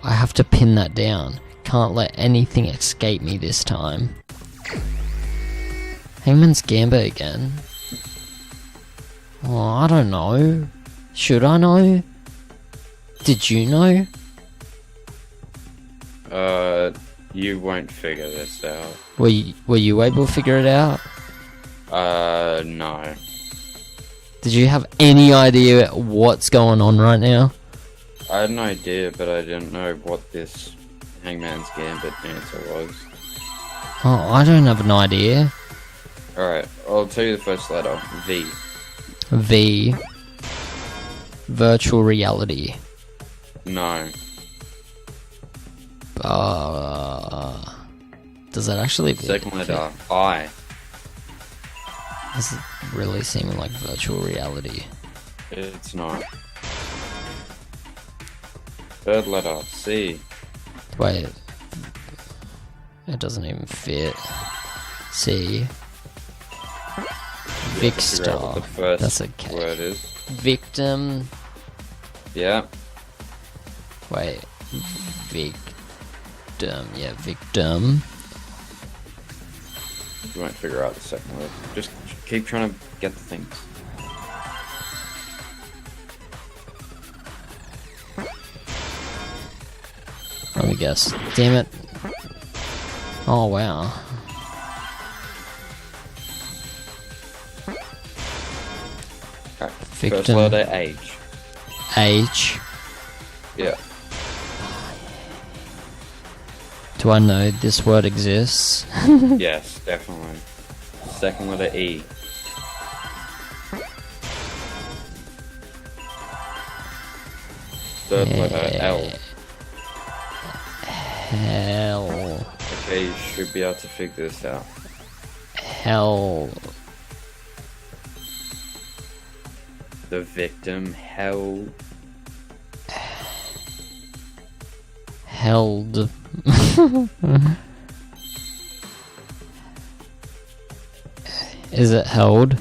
I have to pin that down. Can't let anything escape me this time. Hangman's Gambit again? Oh, I don't know. Should I know? Did you know? You won't figure this out. Were you able to figure it out? No. Did you have any idea what's going on right now? I had an idea, but I didn't know what this Hangman's Gambit answer was. Oh, I don't have an idea. Alright, I'll tell you the first letter. V. V. Virtual reality. No. Does that actually... Second letter. I. This is really seeming like virtual reality. It's not. Third letter, C. Wait. It doesn't even fit. C. Figure out what the Vicstar. first That's okay. word is. Victim. Yeah. Wait. Victim. Yeah, victim. You won't figure out the second word. Just keep trying to get the things. Let me guess. Damn it. Oh, wow. Alright, first Victim. letter H. H. Yeah. Do I know this word exists? Yes, definitely. Second letter E. Third letter L. Hell. Okay, you should be able to figure this out. Hell. The victim held. Held. Is it held?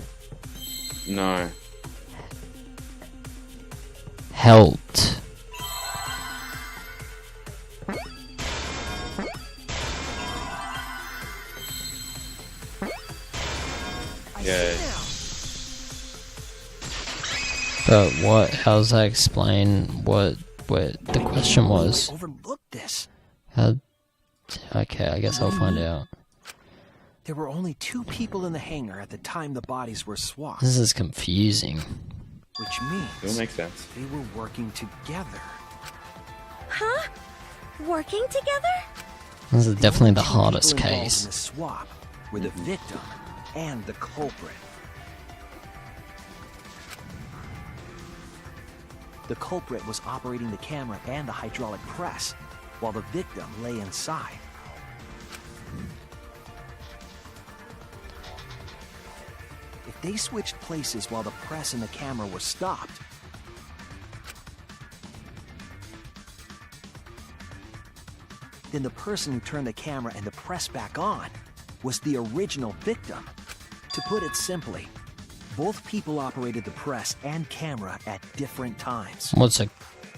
No. Helt. Yeah. But what? How does that explain what the question was? Overlooked this. How? Okay, I guess I'll find out. There were only 2 people in the hangar at the time the bodies were swapped, This is confusing. which It'll means make sense. they were working together. Huh? Working together? This is definitely the only 2 hardest people involved case. in the swap were the victim and the culprit. The culprit was operating the camera and the hydraulic press, while the victim lay inside. If they switched places while the press and the camera were stopped, then the person who turned the camera and the press back on was the original victim. To put it simply, both people operated the press and camera at different times. What's a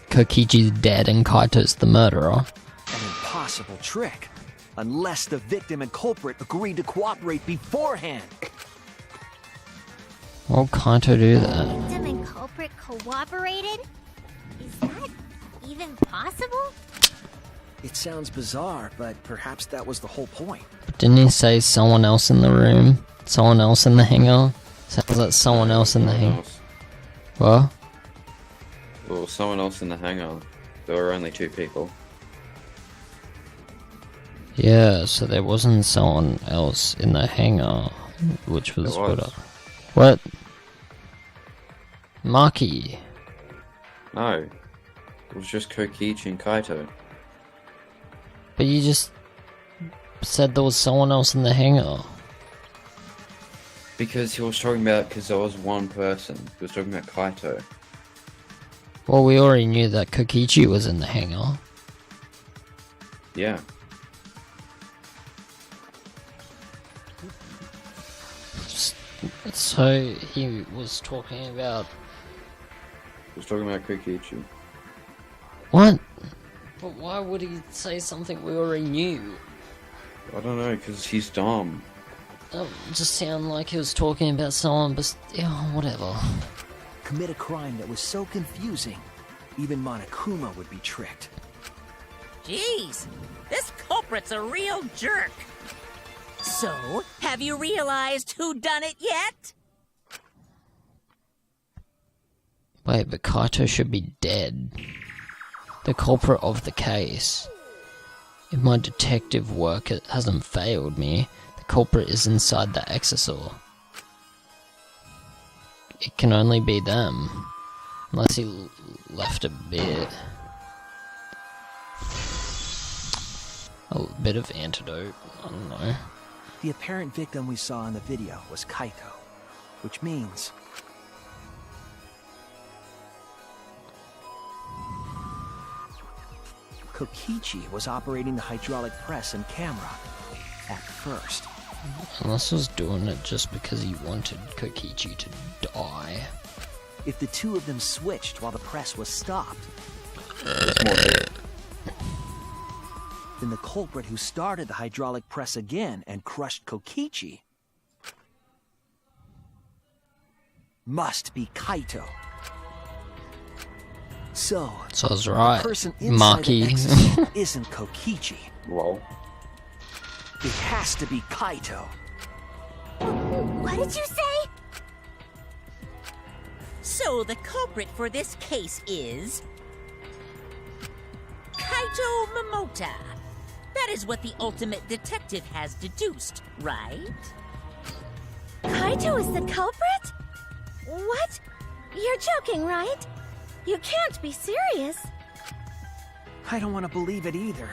Kokichi's dead and Kaito's the murderer? An impossible trick, unless the victim and culprit agreed to cooperate beforehand. Why Kaito do that? Victim and culprit cooperated? Is that even possible? It sounds bizarre, but perhaps that was the whole point. Didn't he say someone else in the room? Someone else in the hangar? Sounds like someone else in the hangar. What? Well, someone else in the hangar. There were only 2 people. Yeah, so there wasn't someone else in the hangar, which was, There was. What? Maki. No. It was just Kokichi and Kaito. But you just said there was someone else in the hangar. Because he was talking about, because there was one person. He was talking about Kaito. Well, we already knew that Kokichi was in the hangar. Yeah. So he was talking about... He was talking about Kokichi. What? But why would he say something we already knew? I don't know, because he's dumb. That just sounded like he was talking about someone, but yeah, whatever. Commit a crime that was so confusing, even Monokuma would be tricked. Jeez, this culprit's a real jerk. So, have you realized who done it yet? Wait, but Kaito should be dead. The culprit of the case. If my detective work hasn't failed me, the culprit is inside the Exisor. It can only be them. Unless he left a bit. A bit of antidote, I don't know. The apparent victim we saw in the video was Kaito, which means Kokichi was operating the hydraulic press and camera at first. Unless he was doing it just because he wanted Kokichi to die. If the two of them switched while the press was stopped, It's more to it. then the culprit who started the hydraulic press again and crushed Kokichi must be Kaito. So I was right, the person inside the Maki. exo isn't Kokichi. Well, It has to be Kaito. What did you say? So the culprit for this case is Kaito Momota. That is what the ultimate detective has deduced, right? Kaito is the culprit? What? You're joking, right? You can't be serious. I don't want to believe it either,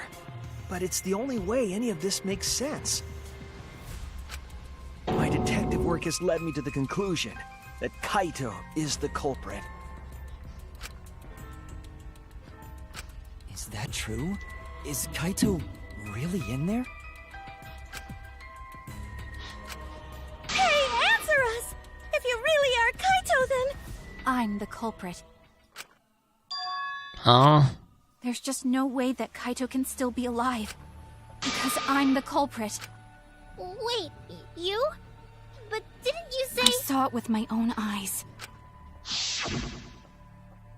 but it's the only way any of this makes sense. My detective work has led me to the conclusion that Kaito is the culprit. Is that true? Is Kaito really in there? Hey, answer us! If you really are Kaito, then... I'm the culprit. Huh? There's just no way that Kaito can still be alive. Because I'm the culprit. Wait, you? But didn't you say... I saw it with my own eyes.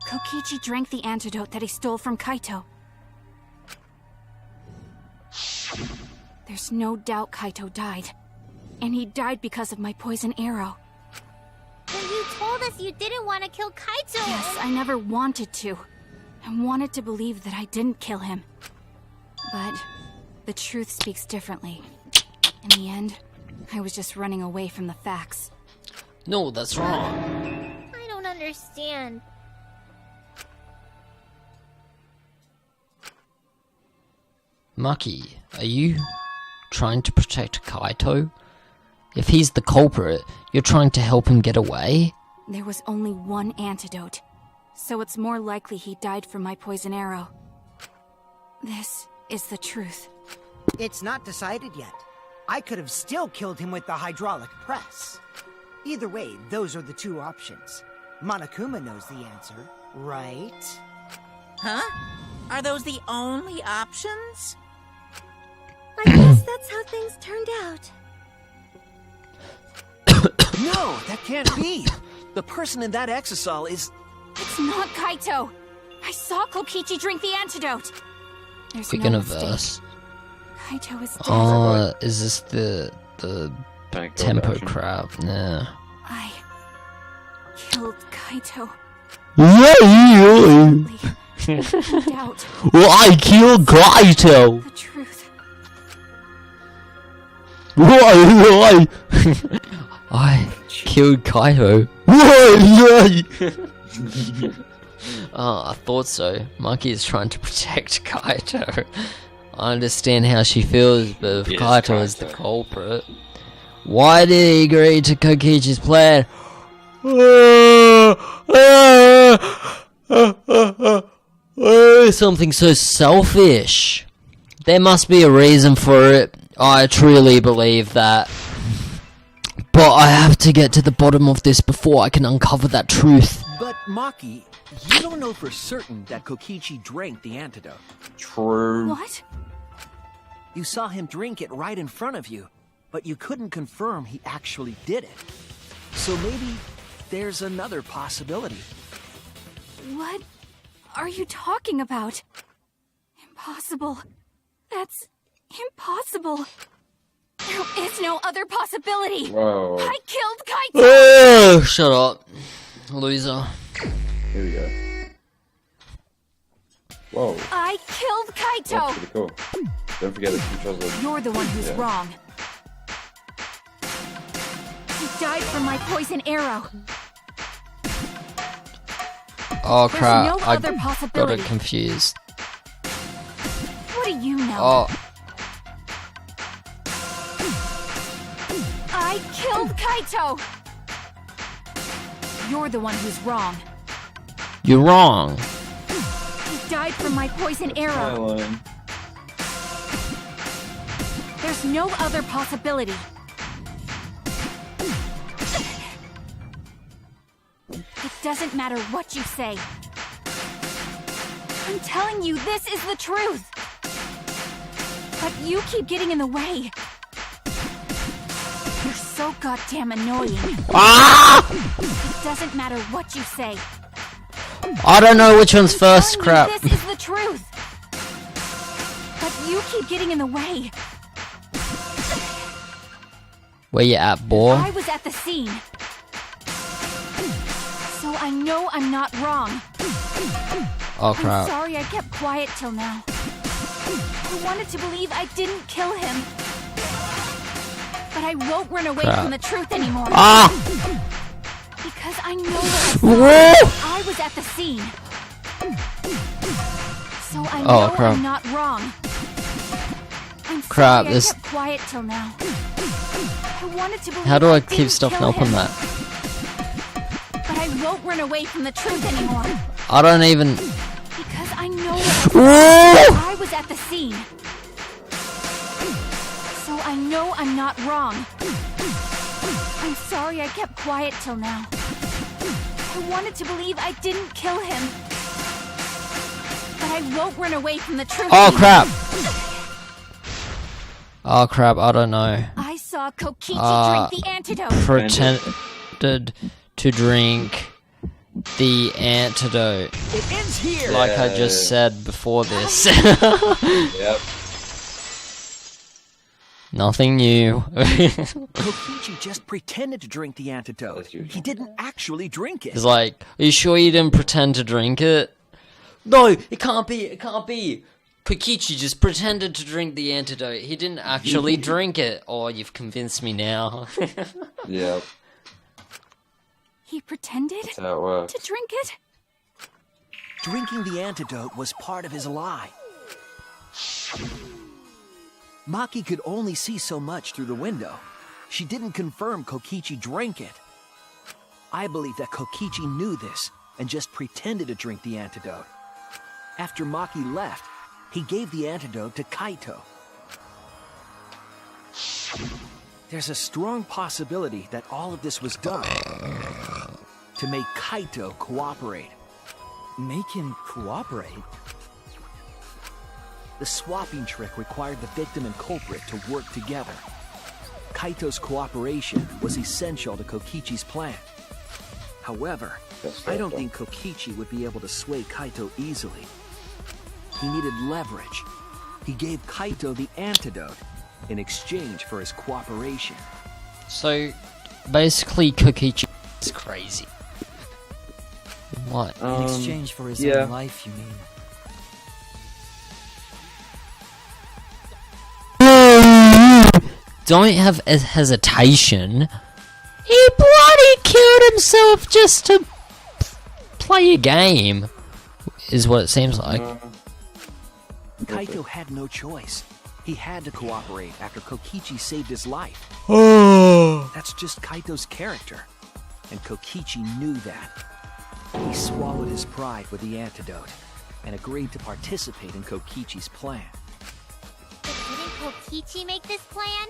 Kokichi drank the antidote that he stole from Kaito. There's no doubt Kaito died. And he died because of my poison arrow. When you told us you didn't want to kill Kaito... Yes, I never wanted to. I wanted to believe that I didn't kill him. But the truth speaks differently. In the end, I was just running away from the facts. No, that's wrong. I don't understand. Maki, are you trying to protect Kaito? If he's the culprit, you're trying to help him get away? There was only one antidote, so it's more likely he died from my poison arrow. This is the truth. It's not decided yet. I could have still killed him with the hydraulic press. Either way, those are the two options. Monokuma knows the answer, right? Huh? Are those the only options? I guess that's how things turned out. No, that can't be! The person in that exosol is... It's not Kaito! I saw Kokichi drink the antidote! There's Quick no in a mistake. verse. Kaito is dead. Oh, is this the Don't go tempo action. crap? Nah. I killed Kaito. Why? No doubt. I killed Kaito! The truth. Why? I killed Kaito. Oh, I thought so. Monkey is trying to protect Kaito. I understand how she feels, but if Yes, Kaito is the Kaito. culprit, why did he agree to Kokichi's plan? Something so selfish. There must be a reason for it. I truly believe that. But I have to get to the bottom of this before I can uncover that truth. But Maki, you don't know for certain that Kokichi drank the antidote. True. What? You saw him drink it right in front of you, but you couldn't confirm he actually did it. So maybe there's another possibility. What are you talking about? Impossible. That's impossible. There is no other possibility. Whoa. I killed Kaito. Oh, shut up, loser. Here we go. Whoa. I killed That's Kaito. pretty cool. Don't forget it controls the... You're the one who's Yeah. wrong. He died from my poison arrow. Oh There's crap, no I other got possibility. it confused. What do you know? Oh, I killed Kaito. You're the one who's wrong. you're wrong. He died from my poison arrow. There's no other possibility. It doesn't matter what you say. I'm telling you, this is the truth. But you keep getting in the way. You're so goddamn annoying. Ah! It doesn't matter what you say. I don't know which one's first, crap. This is the truth. But you keep getting in the way. Where you at, boy? I was at the scene. So I know I'm not wrong. Oh, crap. I'm sorry I kept quiet till now. I wanted to believe I didn't kill him. But I won't run away from the truth anymore. Ah! Because I know what I was at the scene. So I know I'm not wrong. I'm sorry I kept quiet till now. I wanted to believe How do I didn't keep stopping kill up on him. that? But I won't run away from the truth anymore. I don't even... Because I know what I was at the scene. So I know I'm not wrong. I'm sorry I kept quiet till now. I wanted to believe I didn't kill him. But I won't run away from the truth Oh, anymore. crap. Oh, crap, I don't know. I saw Kokichi drink the antidote. Pretended to drink the antidote. It ends here. Like I just said before this. Yep. Nothing new. Kokichi just pretended to drink the antidote. He didn't actually drink it. It's like, are you sure you didn't pretend to drink it? No, it can't be, it can't be. Kokichi just pretended to drink the antidote. He didn't actually drink it. Oh, you've convinced me now. Yep. He pretended That's how it works. to drink it? Drinking the antidote was part of his lie. Maki could only see so much through the window. She didn't confirm Kokichi drank it. I believe that Kokichi knew this and just pretended to drink the antidote. After Maki left, he gave the antidote to Kaito. There's a strong possibility that all of this was done to make Kaito cooperate. Make him cooperate? The swapping trick required the victim and culprit to work together. Kaito's cooperation was essential to Kokichi's plan. However, I don't think Kokichi would be able to sway Kaito easily. He needed leverage. He gave Kaito the antidote in exchange for his cooperation. So, basically, Kokichi is crazy. What? In exchange for his own life, you mean? Don't have a hesitation. He bloody killed himself just to play a game, is what it seems like. Kaito had no choice. He had to cooperate after Kokichi saved his life. That's just Kaito's character, and Kokichi knew that. He swallowed his pride with the antidote and agreed to participate in Kokichi's plan. But didn't Kokichi make this plan?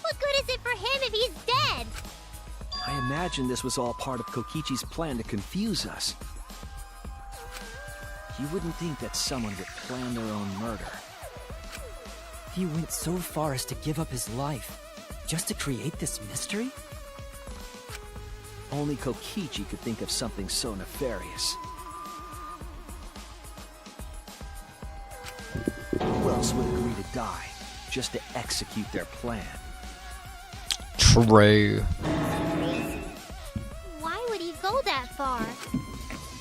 What good is it for him if he's dead? I imagine this was all part of Kokichi's plan to confuse us. You wouldn't think that someone would plan their own murder. He went so far as to give up his life, just to create this mystery? Only Kokichi could think of something so nefarious. Who else would agree to die just to execute their plan? True. Why would he go that far?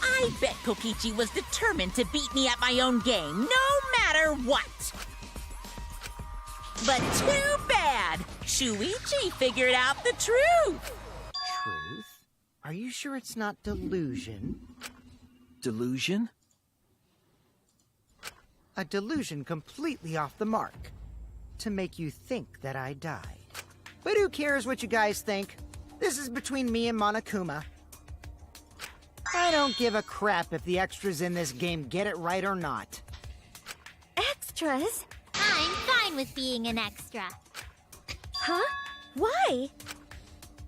I bet Kokichi was determined to beat me at my own game, no matter what. But too bad! Shuichi figured out the truth! Truth? Are you sure it's not delusion? Delusion? A delusion completely off the mark. To make you think that I died. But who cares what you guys think? This is between me and Monokuma. I don't give a crap if the extras in this game get it right or not. Extras? I'm fine with being an extra. Huh? Why?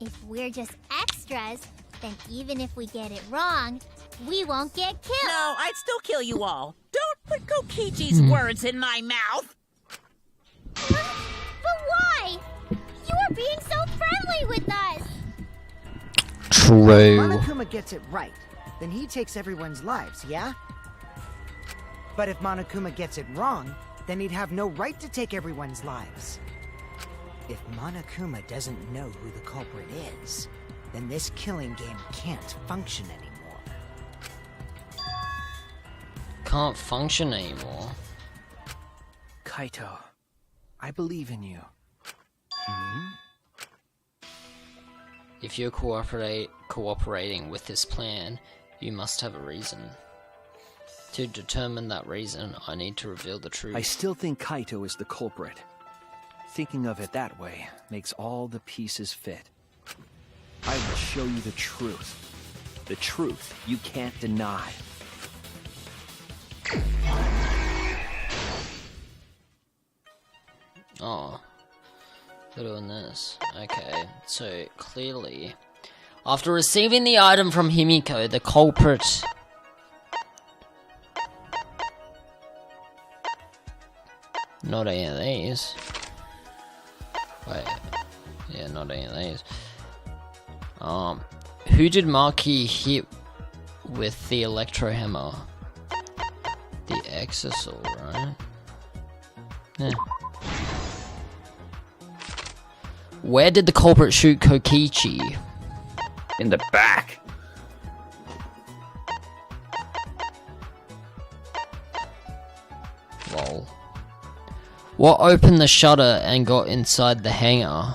If we're just extras, then even if we get it wrong, we won't get killed. No, I'd still kill you all. Don't put Kokichi's words in my mouth. But why? You are being so friendly with us. True. Monokuma gets it right, then he takes everyone's lives, yeah? But if Monokuma gets it wrong, then he'd have no right to take everyone's lives. If Monokuma doesn't know who the culprit is, then this killing game can't function anymore. Can't function anymore. Kaito, I believe in you. If you're cooperating with this plan, you must have a reason. To determine that reason, I need to reveal the truth. I still think Kaito is the culprit. Thinking of it that way makes all the pieces fit. I will show you the truth. The truth you can't deny. Oh. We're doing this. Okay, so clearly, after receiving the item from Himiko, the culprit... Not any of these. Wait. Yeah, not any of these. Who did Maki hit with the electro hammer? The Exisal, right? Yeah. Where did the culprit shoot Kokichi? In the back. Lol. What opened the shutter and got inside the hangar?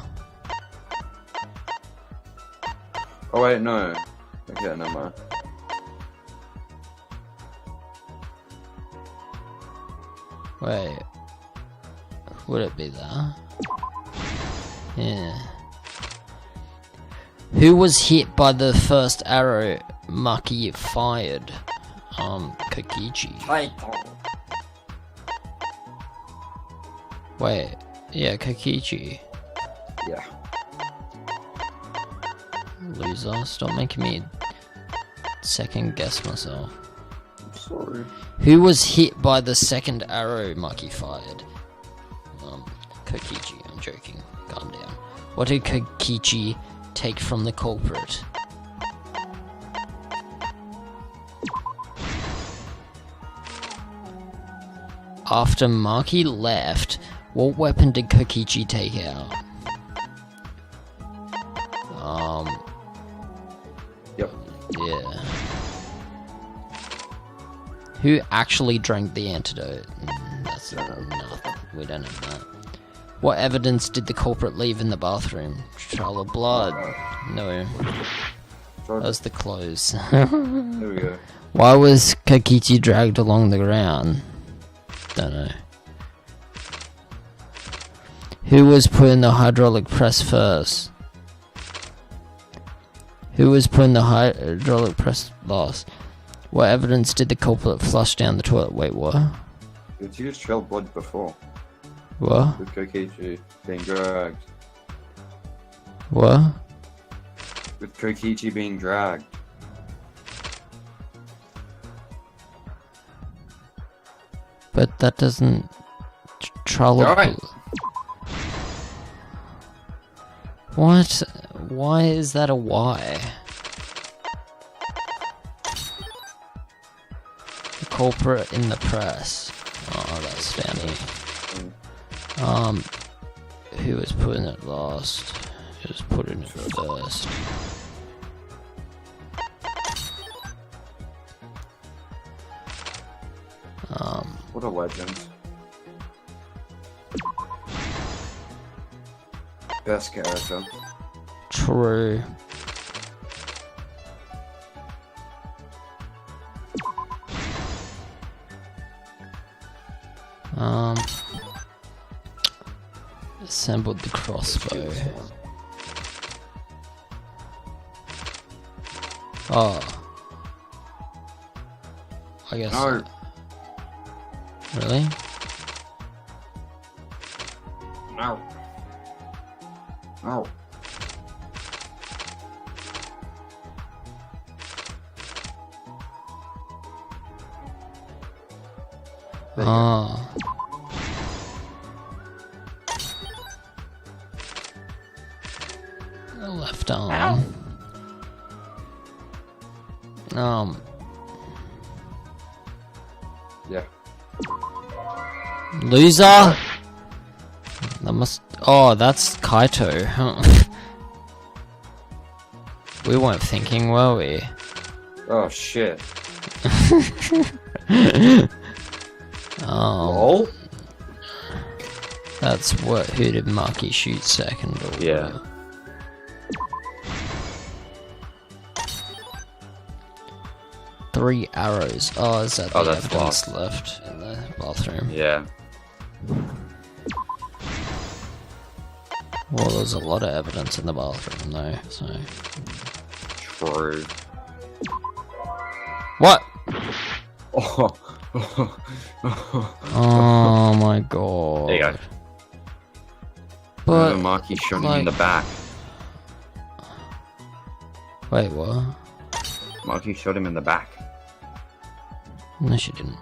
Oh wait, no. Okay, never mind. Wait. Would it be that? Yeah. Who was hit by the first arrow Maki fired? Kokichi. Wait. Yeah, Kokichi. Yeah. Loser. Stop making me second guess myself. I'm sorry. Who was hit by the second arrow Maki fired? Kokichi. I'm joking. Calm down. What did Kokichi take from the culprit? After Maki left, what weapon did Kokichi take out? Yep. Yeah. Who actually drank the antidote? That's nothing. We don't have that. What evidence did the culprit leave in the bathroom? Trail of blood. No. That was the clothes. There we go. Why was Kokichi dragged along the ground? Don't know. Who was put in the hydraulic press first? Who was put in the hydraulic press last? What evidence did the culprit flush down the toilet? Wait, what? It's used trail blood before. What? With Kokichi being dragged. What? With Kokichi being dragged. But that doesn't... Trail of Alright. What? Why is that a Y? The culprit in the press. Oh, that's down here. Who was put in it last? Who was put in it first? What a legend. Best character. True. Assembled the crossbow. Oh. I guess. No. Really? No. No. Oh. The left arm. Yeah. Loser. That must. Oh, that's Kaito. We weren't thinking, were we? Oh shit. Oh. Lol? That's what. Who did Maki shoot second? Or Yeah. whatever. Three arrows. Oh, is that the that's evidence left in the bathroom? Yeah. Well, there's a lot of evidence in the bathroom, though. So. True. What? Oh. Oh my god. There you go. But Maki shot him like- in the back. wait, what? Maki shot him in the back. No, she didn't.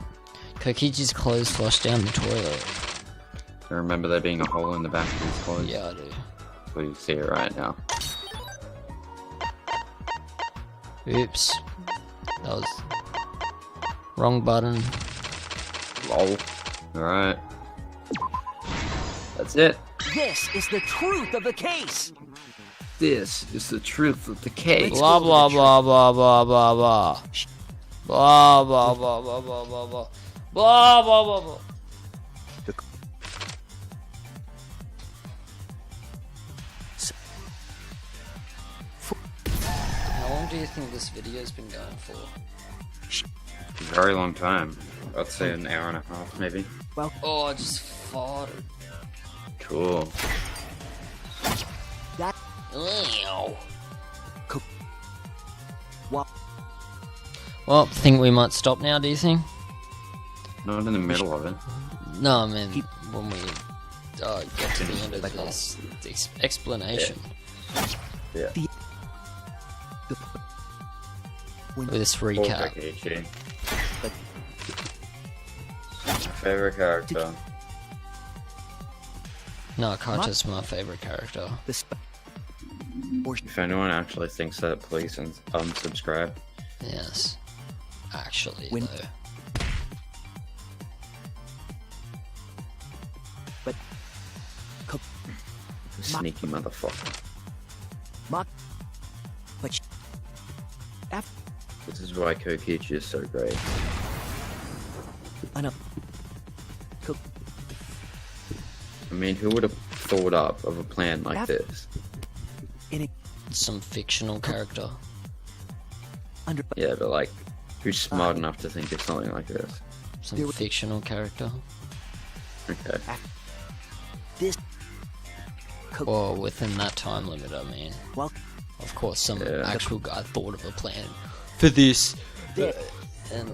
Kokichi's clothes flushed down the toilet. I remember there being a hole in the back of his clothes. Yeah, I do. So you see it right now. Oops. That was wrong button. Lol. Alright. That's it. This is the truth of the case. This is the truth of the case. Blah blah blah blah blah blah blah. Blah blah blah blah blah blah blah. Blah blah blah blah. How long do you think this video's been going for? Very long time. I'd say an hour and a half, maybe. Oh, I just farted. Cool. That Ew. What? Well, think we might stop now, do you think? Not in the middle of it. No, I mean, when we get to the end of this explanation. Yeah. With this recap. Kokichi. Favorite character. No, Kaito's my favorite character. If anyone actually thinks that, please unsubscribe. Yes. Actually, When- though. Sneaky motherfucker. But after This is why Kokichi is so great. I know. I mean, who would have thought up of a plan like this? Some fictional character. Yeah, but like, who's smart enough to think of something like this? Some fictional character. Okay. This. Or within that time limit, I mean. Well, of course, some Yeah. actual guy thought of a plan for this. This. And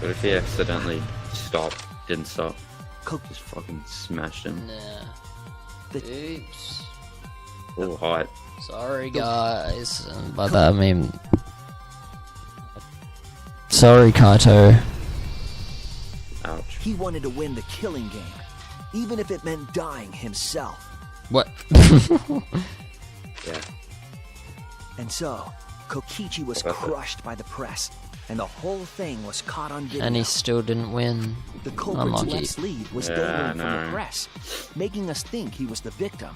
But if he accidentally didn't stop, Coke. just fucking smashed him. nah. The- Oops. All height. Sorry, guys. And by that I mean. Sorry, Kaito. Ouch. He wanted to win the killing game, even if it meant dying himself. What? Yeah. And so, Kokichi was crushed by the press, and the whole thing was caught on video. And he still didn't win. The culprit's Unlucky. left sleeve was Yeah, dangling from the no. press, making us think he was the victim.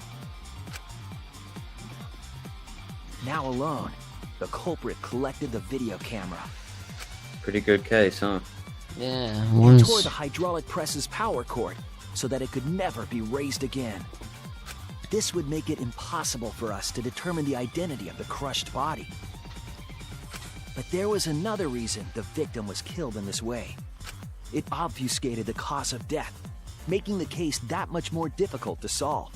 Now alone, the culprit collected the video camera. Pretty good case, huh? Yeah, He tore was. the hydraulic press's power cord so that it could never be raised again. This would make it impossible for us to determine the identity of the crushed body. But there was another reason the victim was killed in this way. It obfuscated the cause of death, making the case that much more difficult to solve.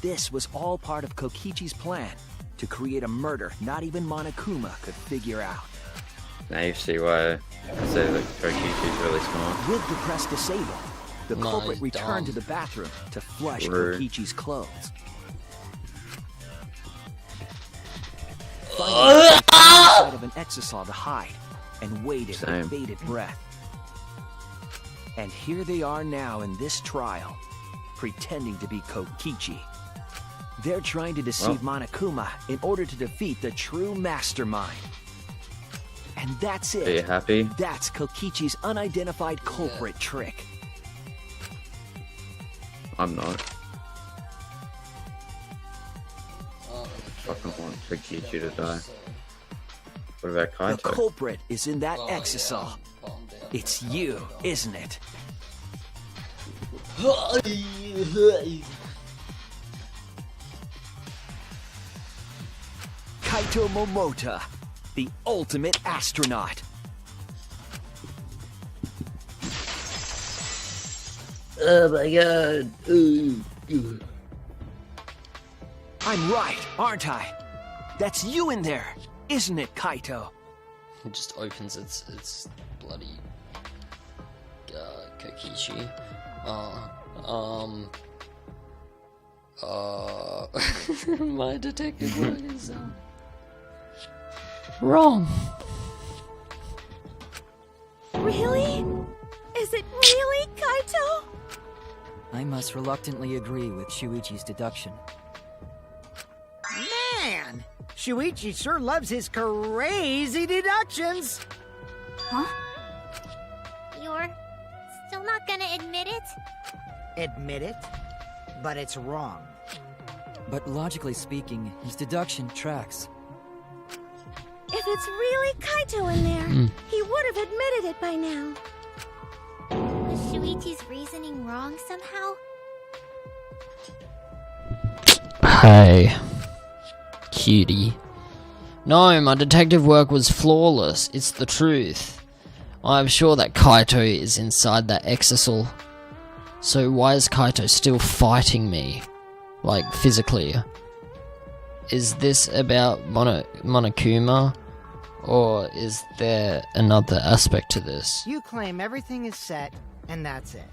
This was all part of Kokichi's plan to create a murder not even Monokuma could figure out. Now you see why I say that Kokichi's really smart. With the press disabled, the No, culprit he's returned to dumb. the bathroom to flush Rude. Kokichi's clothes. Finally, he found inside of an exisal to hide and waited Same. with bated breath. And here they are now in this trial, pretending to be Kokichi. They're trying to deceive Monokuma in order to defeat the true mastermind. And that's Are you it. happy? That's Kokichi's unidentified culprit trick. I'm not. Fucking want Kokichi to die. What about The Kaito? culprit is in that exisal. It's you, isn't it? Kaito Momota, the ultimate astronaut. Oh my god. I'm right, aren't I? That's you in there, isn't it, Kaito? It just opens its bloody Kokichi. My detective work is wrong. Really? Is it really Kaito? I must reluctantly agree with Shuichi's deduction. Man, Shuichi sure loves his crazy deductions. Huh? You're still not gonna admit it? Admit it, but it's wrong. But logically speaking, his deduction tracks. If it's really Kaito in there, he would have admitted it by now. Was Shuichi's reasoning wrong somehow? Hey, cutie. No, my detective work was flawless. It's the truth. I'm sure that Kaito is inside that exisal. So why is Kaito still fighting me? Like, physically? Is this about Monokuma? Or is there another aspect to this? You claim everything is set, and that's it.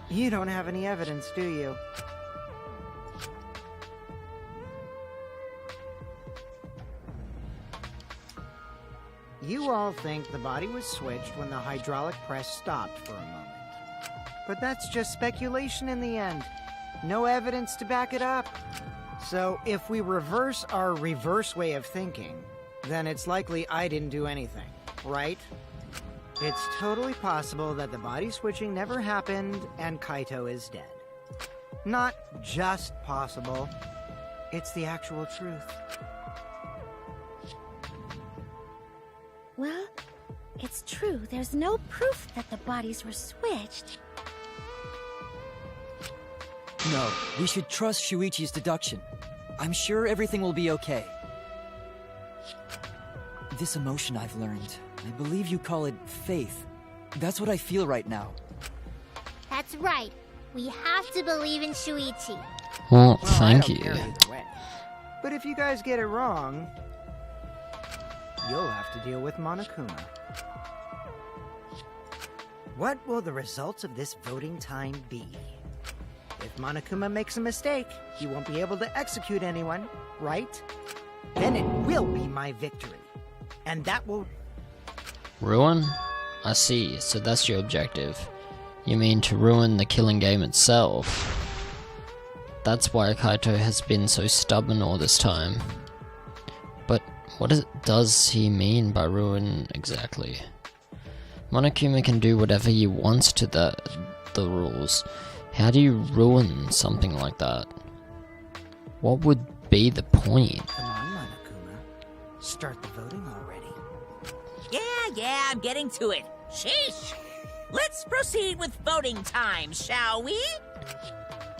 You don't have any evidence, do you? You all think the body was switched when the hydraulic press stopped for a moment. But that's just speculation in the end. No evidence to back it up. So if we reverse our reverse way of thinking, then it's likely I didn't do anything, right? It's totally possible that the body switching never happened and Kaito is dead. Not just possible, it's the actual truth. Well, it's true. There's no proof that the bodies were switched. No, we should trust Shuichi's deduction. I'm sure everything will be okay. This emotion I've learned, I believe you call it faith. That's what I feel right now. That's right. We have to believe in Shuichi. Well, Well, thank I don't you. care either way. But if you guys get it wrong, you'll have to deal with Monokuma. What will the results of this voting time be? If Monokuma makes a mistake, he won't be able to execute anyone, right? Then it will be my victory. And that will... Ruin? I see, so that's your objective. You mean to ruin the killing game itself. That's why Kaito has been so stubborn all this time. But what does he mean by ruin exactly? Monokuma can do whatever he wants to the rules. How do you ruin something like that? What would be the point? Come on, Monokuma. Start the voting already. Yeah, I'm getting to it. Sheesh! Let's proceed with voting time, shall we?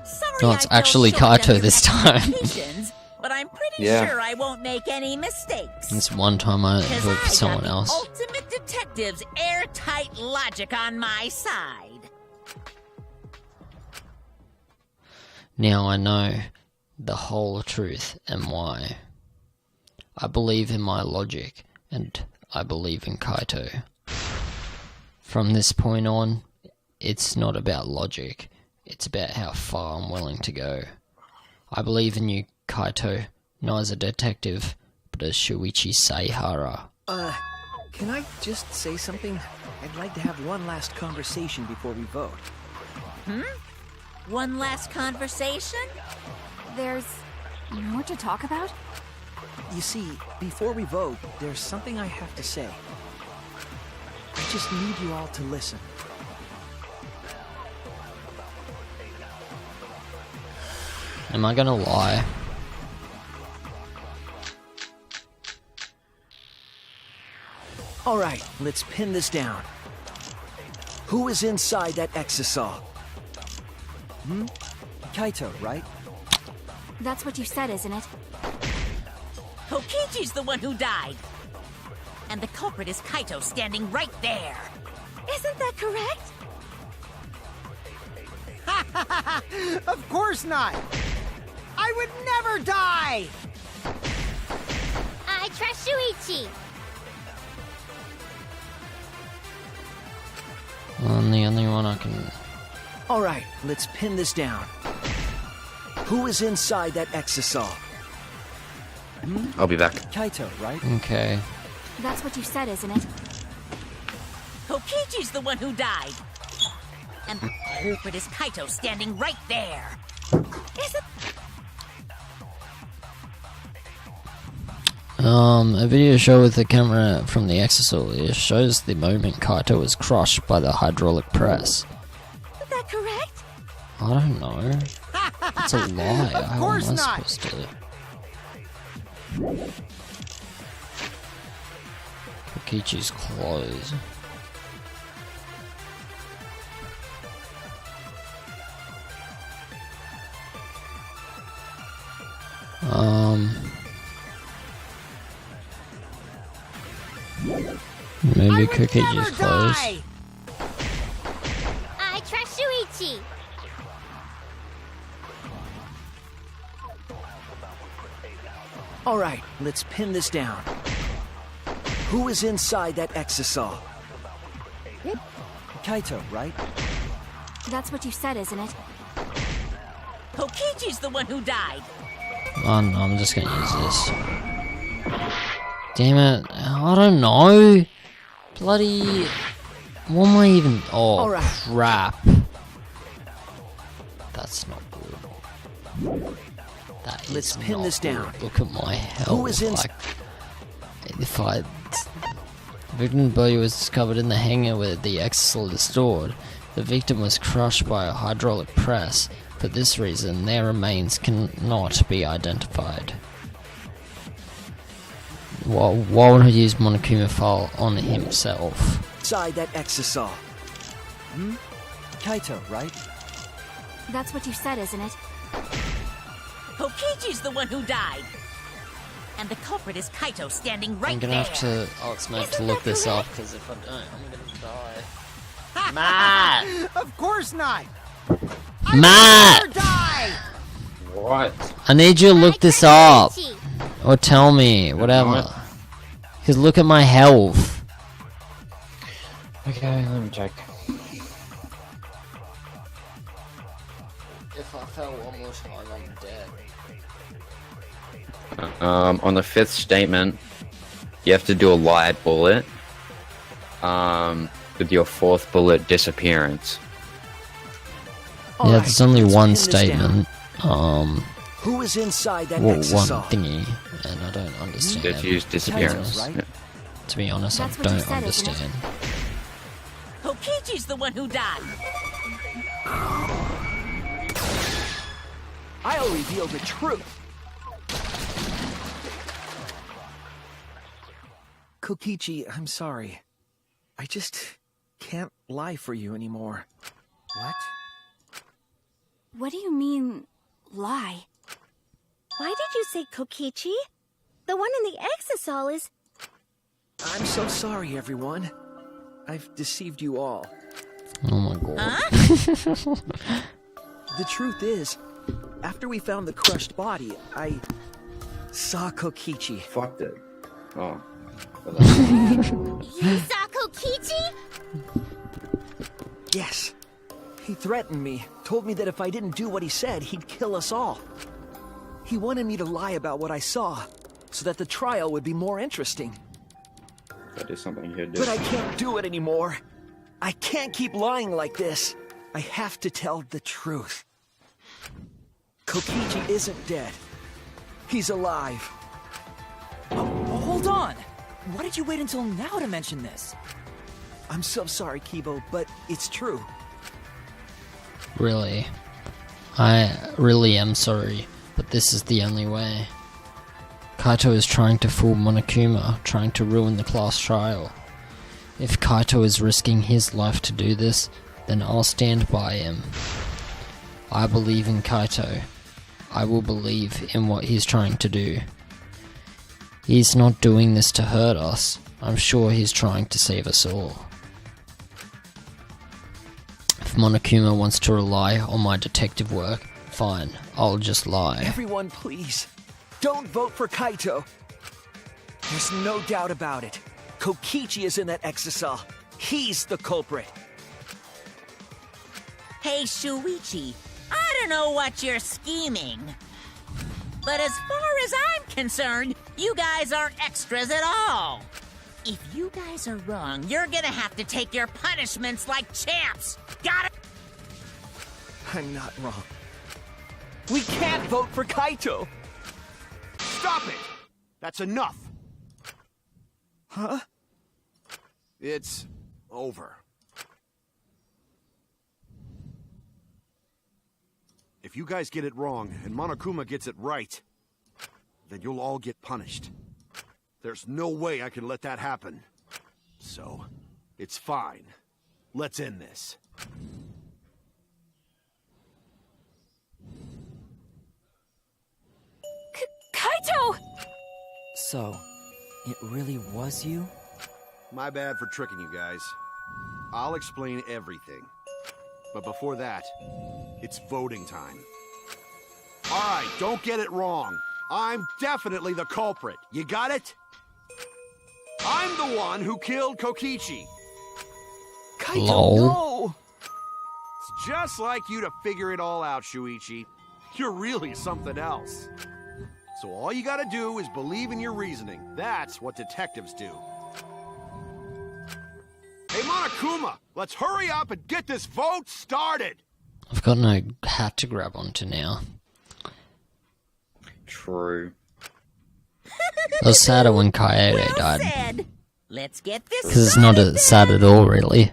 Sorry, No, it's I fell actually short of Kaito your this time. expectations, but I'm pretty Yeah. sure I won't make any mistakes. This one time I 'Cause vote for I someone got else. the ultimate detective's airtight logic on my side. Now I know the whole truth and why. I believe in my logic, and I believe in Kaito. From this point on, it's not about logic, it's about how far I'm willing to go. I believe in you, Kaito, not as a detective, but as Shuichi Saihara. Can I just say something? I'd like to have one last conversation before we vote. One last conversation? There's more to talk about? You see, before we vote, there's something I have to say. I just need you all to listen. Am I gonna lie? All right, let's pin this down. Who is inside that exisal? Kaito, right? That's what you said, isn't it? Kokichi's the one who died. And the culprit is Kaito standing right there. Isn't that correct? Of course not! I would never die! I trust Shuichi. I'm the only one I can... All right, let's pin this down. Who is inside that exisal? I'll be back. Kaito, right? Okay. That's what you said, isn't it? Kokichi's the one who died. And the culprit is Kaito standing right there. Isn't... A video show with the camera from the exisal shows the moment Kaito was crushed by the hydraulic press. Is that correct? I don't know. It's a lie. How course am I not. supposed to... Kokichi's clothes. Maybe Kokichi's clothes. I trust Shuichi. All right, let's pin this down. Who is inside that exisal? Kaito, right? That's what you said, isn't it? Kokichi's the one who died. Oh no, I'm just gonna use this. Damn it. I don't know. Bloody... What am I even... Oh, All right. crap. That's not good. That is Let's pin not this good. down. Look at my health. Who is in- Like, if I... The victim's body was discovered in the hangar where the exisal is stored. The victim was crushed by a hydraulic press. For this reason, their remains cannot be identified. Why would I use Monokuma file on himself? Inside that exisal? Kaito, right? That's what you said, isn't it? Kokichi's the one who died. And the culprit is Kaito standing right I'm gonna there. have to... Oh, it's meant to Isn't look that this correct? up, because if I don't, I'm gonna die. Matt! Of course not! Matt! Never die! What? I need you to look this up. Shuichi. Or tell me, whatever. Because look at my health. Okay, let me check. If I fell one more time, I'm dead. On the fifth statement, you have to do a light bullet. With your fourth bullet disappearance. All Yeah, right, there's only let's one pin this down. statement. Who is inside that Well, one exisal? thingy, and I don't understand. Just use disappearance. right? Yeah. To be honest, That's I what you don't said, isn't it? understand. Kokichi's the one who died. I'll reveal the truth. Kokichi, I'm sorry. I just can't lie for you anymore. What? What do you mean, lie? Why did you say Kokichi? The one in the exisal is... I'm so sorry, everyone. I've deceived you all. Oh my god. The truth is, after we found the crushed body, I saw Kokichi. Fucked it. Oh. You saw Kokichi? Yes. He threatened me, told me that if I didn't do what he said, he'd kill us all. He wanted me to lie about what I saw, so that the trial would be more interesting. That is something he'd do. But I can't do it anymore. I can't keep lying like this. I have to tell the truth. Kokichi isn't dead. He's alive. Oh, hold on! Why did you wait until now to mention this? I'm so sorry, Kibo, but it's true. Really. I really am sorry, but this is the only way. Kaito is trying to fool Monokuma, trying to ruin the class trial. If Kaito is risking his life to do this, then I'll stand by him. I believe in Kaito. I will believe in what he's trying to do. He's not doing this to hurt us. I'm sure he's trying to save us all. If Monokuma wants to rely on my detective work, fine, I'll just lie. Everyone, please, don't vote for Kaito. There's no doubt about it. Kokichi is in that exisal. He's the culprit. Hey, Shuichi, I don't know what you're scheming. But as far as I'm concerned, you guys aren't extras at all. If you guys are wrong, you're gonna have to take your punishments like champs. Got it? I'm not wrong. We can't vote for Kaito! Stop it! That's enough! Huh? It's over. If you guys get it wrong and Monokuma gets it right, then you'll all get punished. There's no way I can let that happen. So, it's fine. Let's end this. Kaito! So, it really was you? My bad for tricking you guys. I'll explain everything. But before that, it's voting time. Alright, don't get it wrong. I'm definitely the culprit. You got it? I'm the one who killed Kokichi. Kaito, Lol. no! It's just like you to figure it all out, Shuichi. You're really something else. So all you gotta do is believe in your reasoning. That's what detectives do. Hey, Monokuma, let's hurry up and get this vote started! I've got no hat to grab onto now. True. It was sadder when Kaede Well died. said. Let's get this Because it's not started sad at all, really.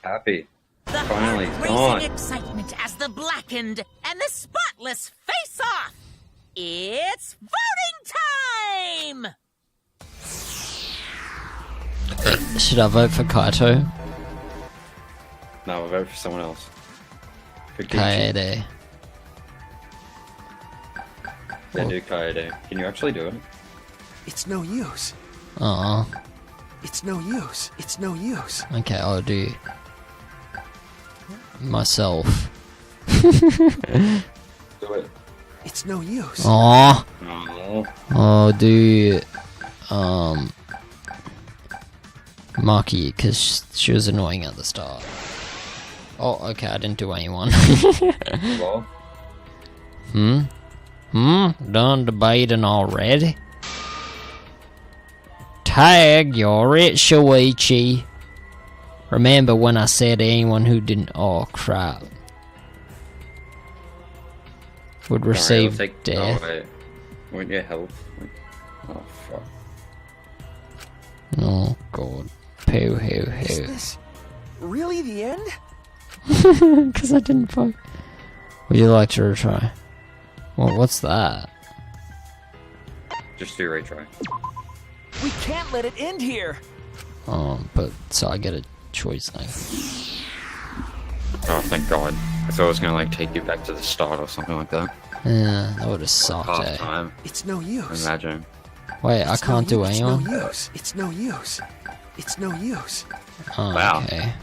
Happy. The Finally heart-racing gone. excitement as the blackened and the spotless face off. It's voting time! Should I vote for Kaito? No, I'll vote for someone else. For Kichi. Kaede. Then do Kaede. Can you actually do it? It's no use. Aw. It's no use. It's no use. Okay, I'll do myself. Do it. It's no use. Aw. No. I'll do Maki, because she was annoying at the start. Oh, okay, I didn't do anyone. Well, Done debating already? Tag, you're it, Shuichi. Remember when I said anyone who didn't... Oh, crap. Would receive death. Oh, wait. Won't your health? Oh, fuck. Oh, God. Poo, hoo, Is hoo. this really the end? Because I didn't vote. Would you like to retry? Well, what's that? Just do retry. We can't let it end here. But so I get a choice now. Oh, thank God. I thought it was gonna like take you back to the start or something like that. Yeah, that would have sucked, Half eh? time. It's no use. Imagine. Wait, I It's can't do no use. anyone? It's no use. It's no use. It's no use. Oh, Wow. okay.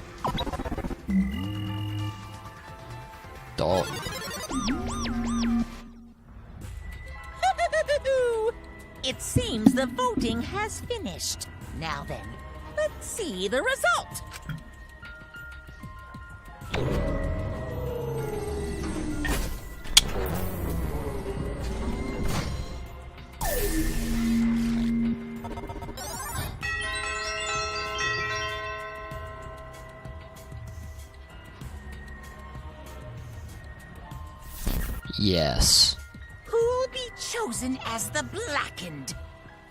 Dog. It seems the voting has finished. Now then, let's see the result. Yes. Who'll be chosen as the Blackened?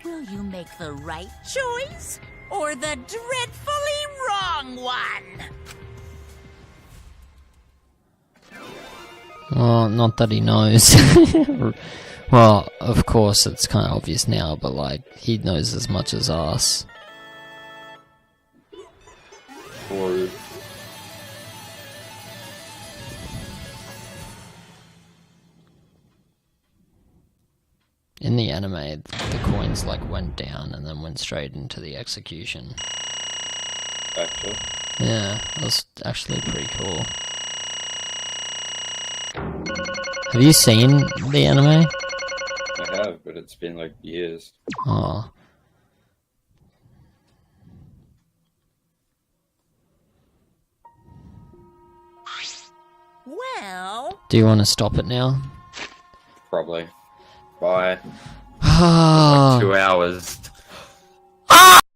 Will you make the right choice or the dreadfully wrong one? Well, not that he knows. Well, of course, it's kind of obvious now, but like, he knows as much as us. Or in the anime, the coins like went down and then went straight into the execution. actually. Yeah, that was actually pretty cool. Have you seen the anime? I have, but it's been like years. Oh. Well... Do you want to stop it now? Probably. Bye. Ah. Like 2 hours.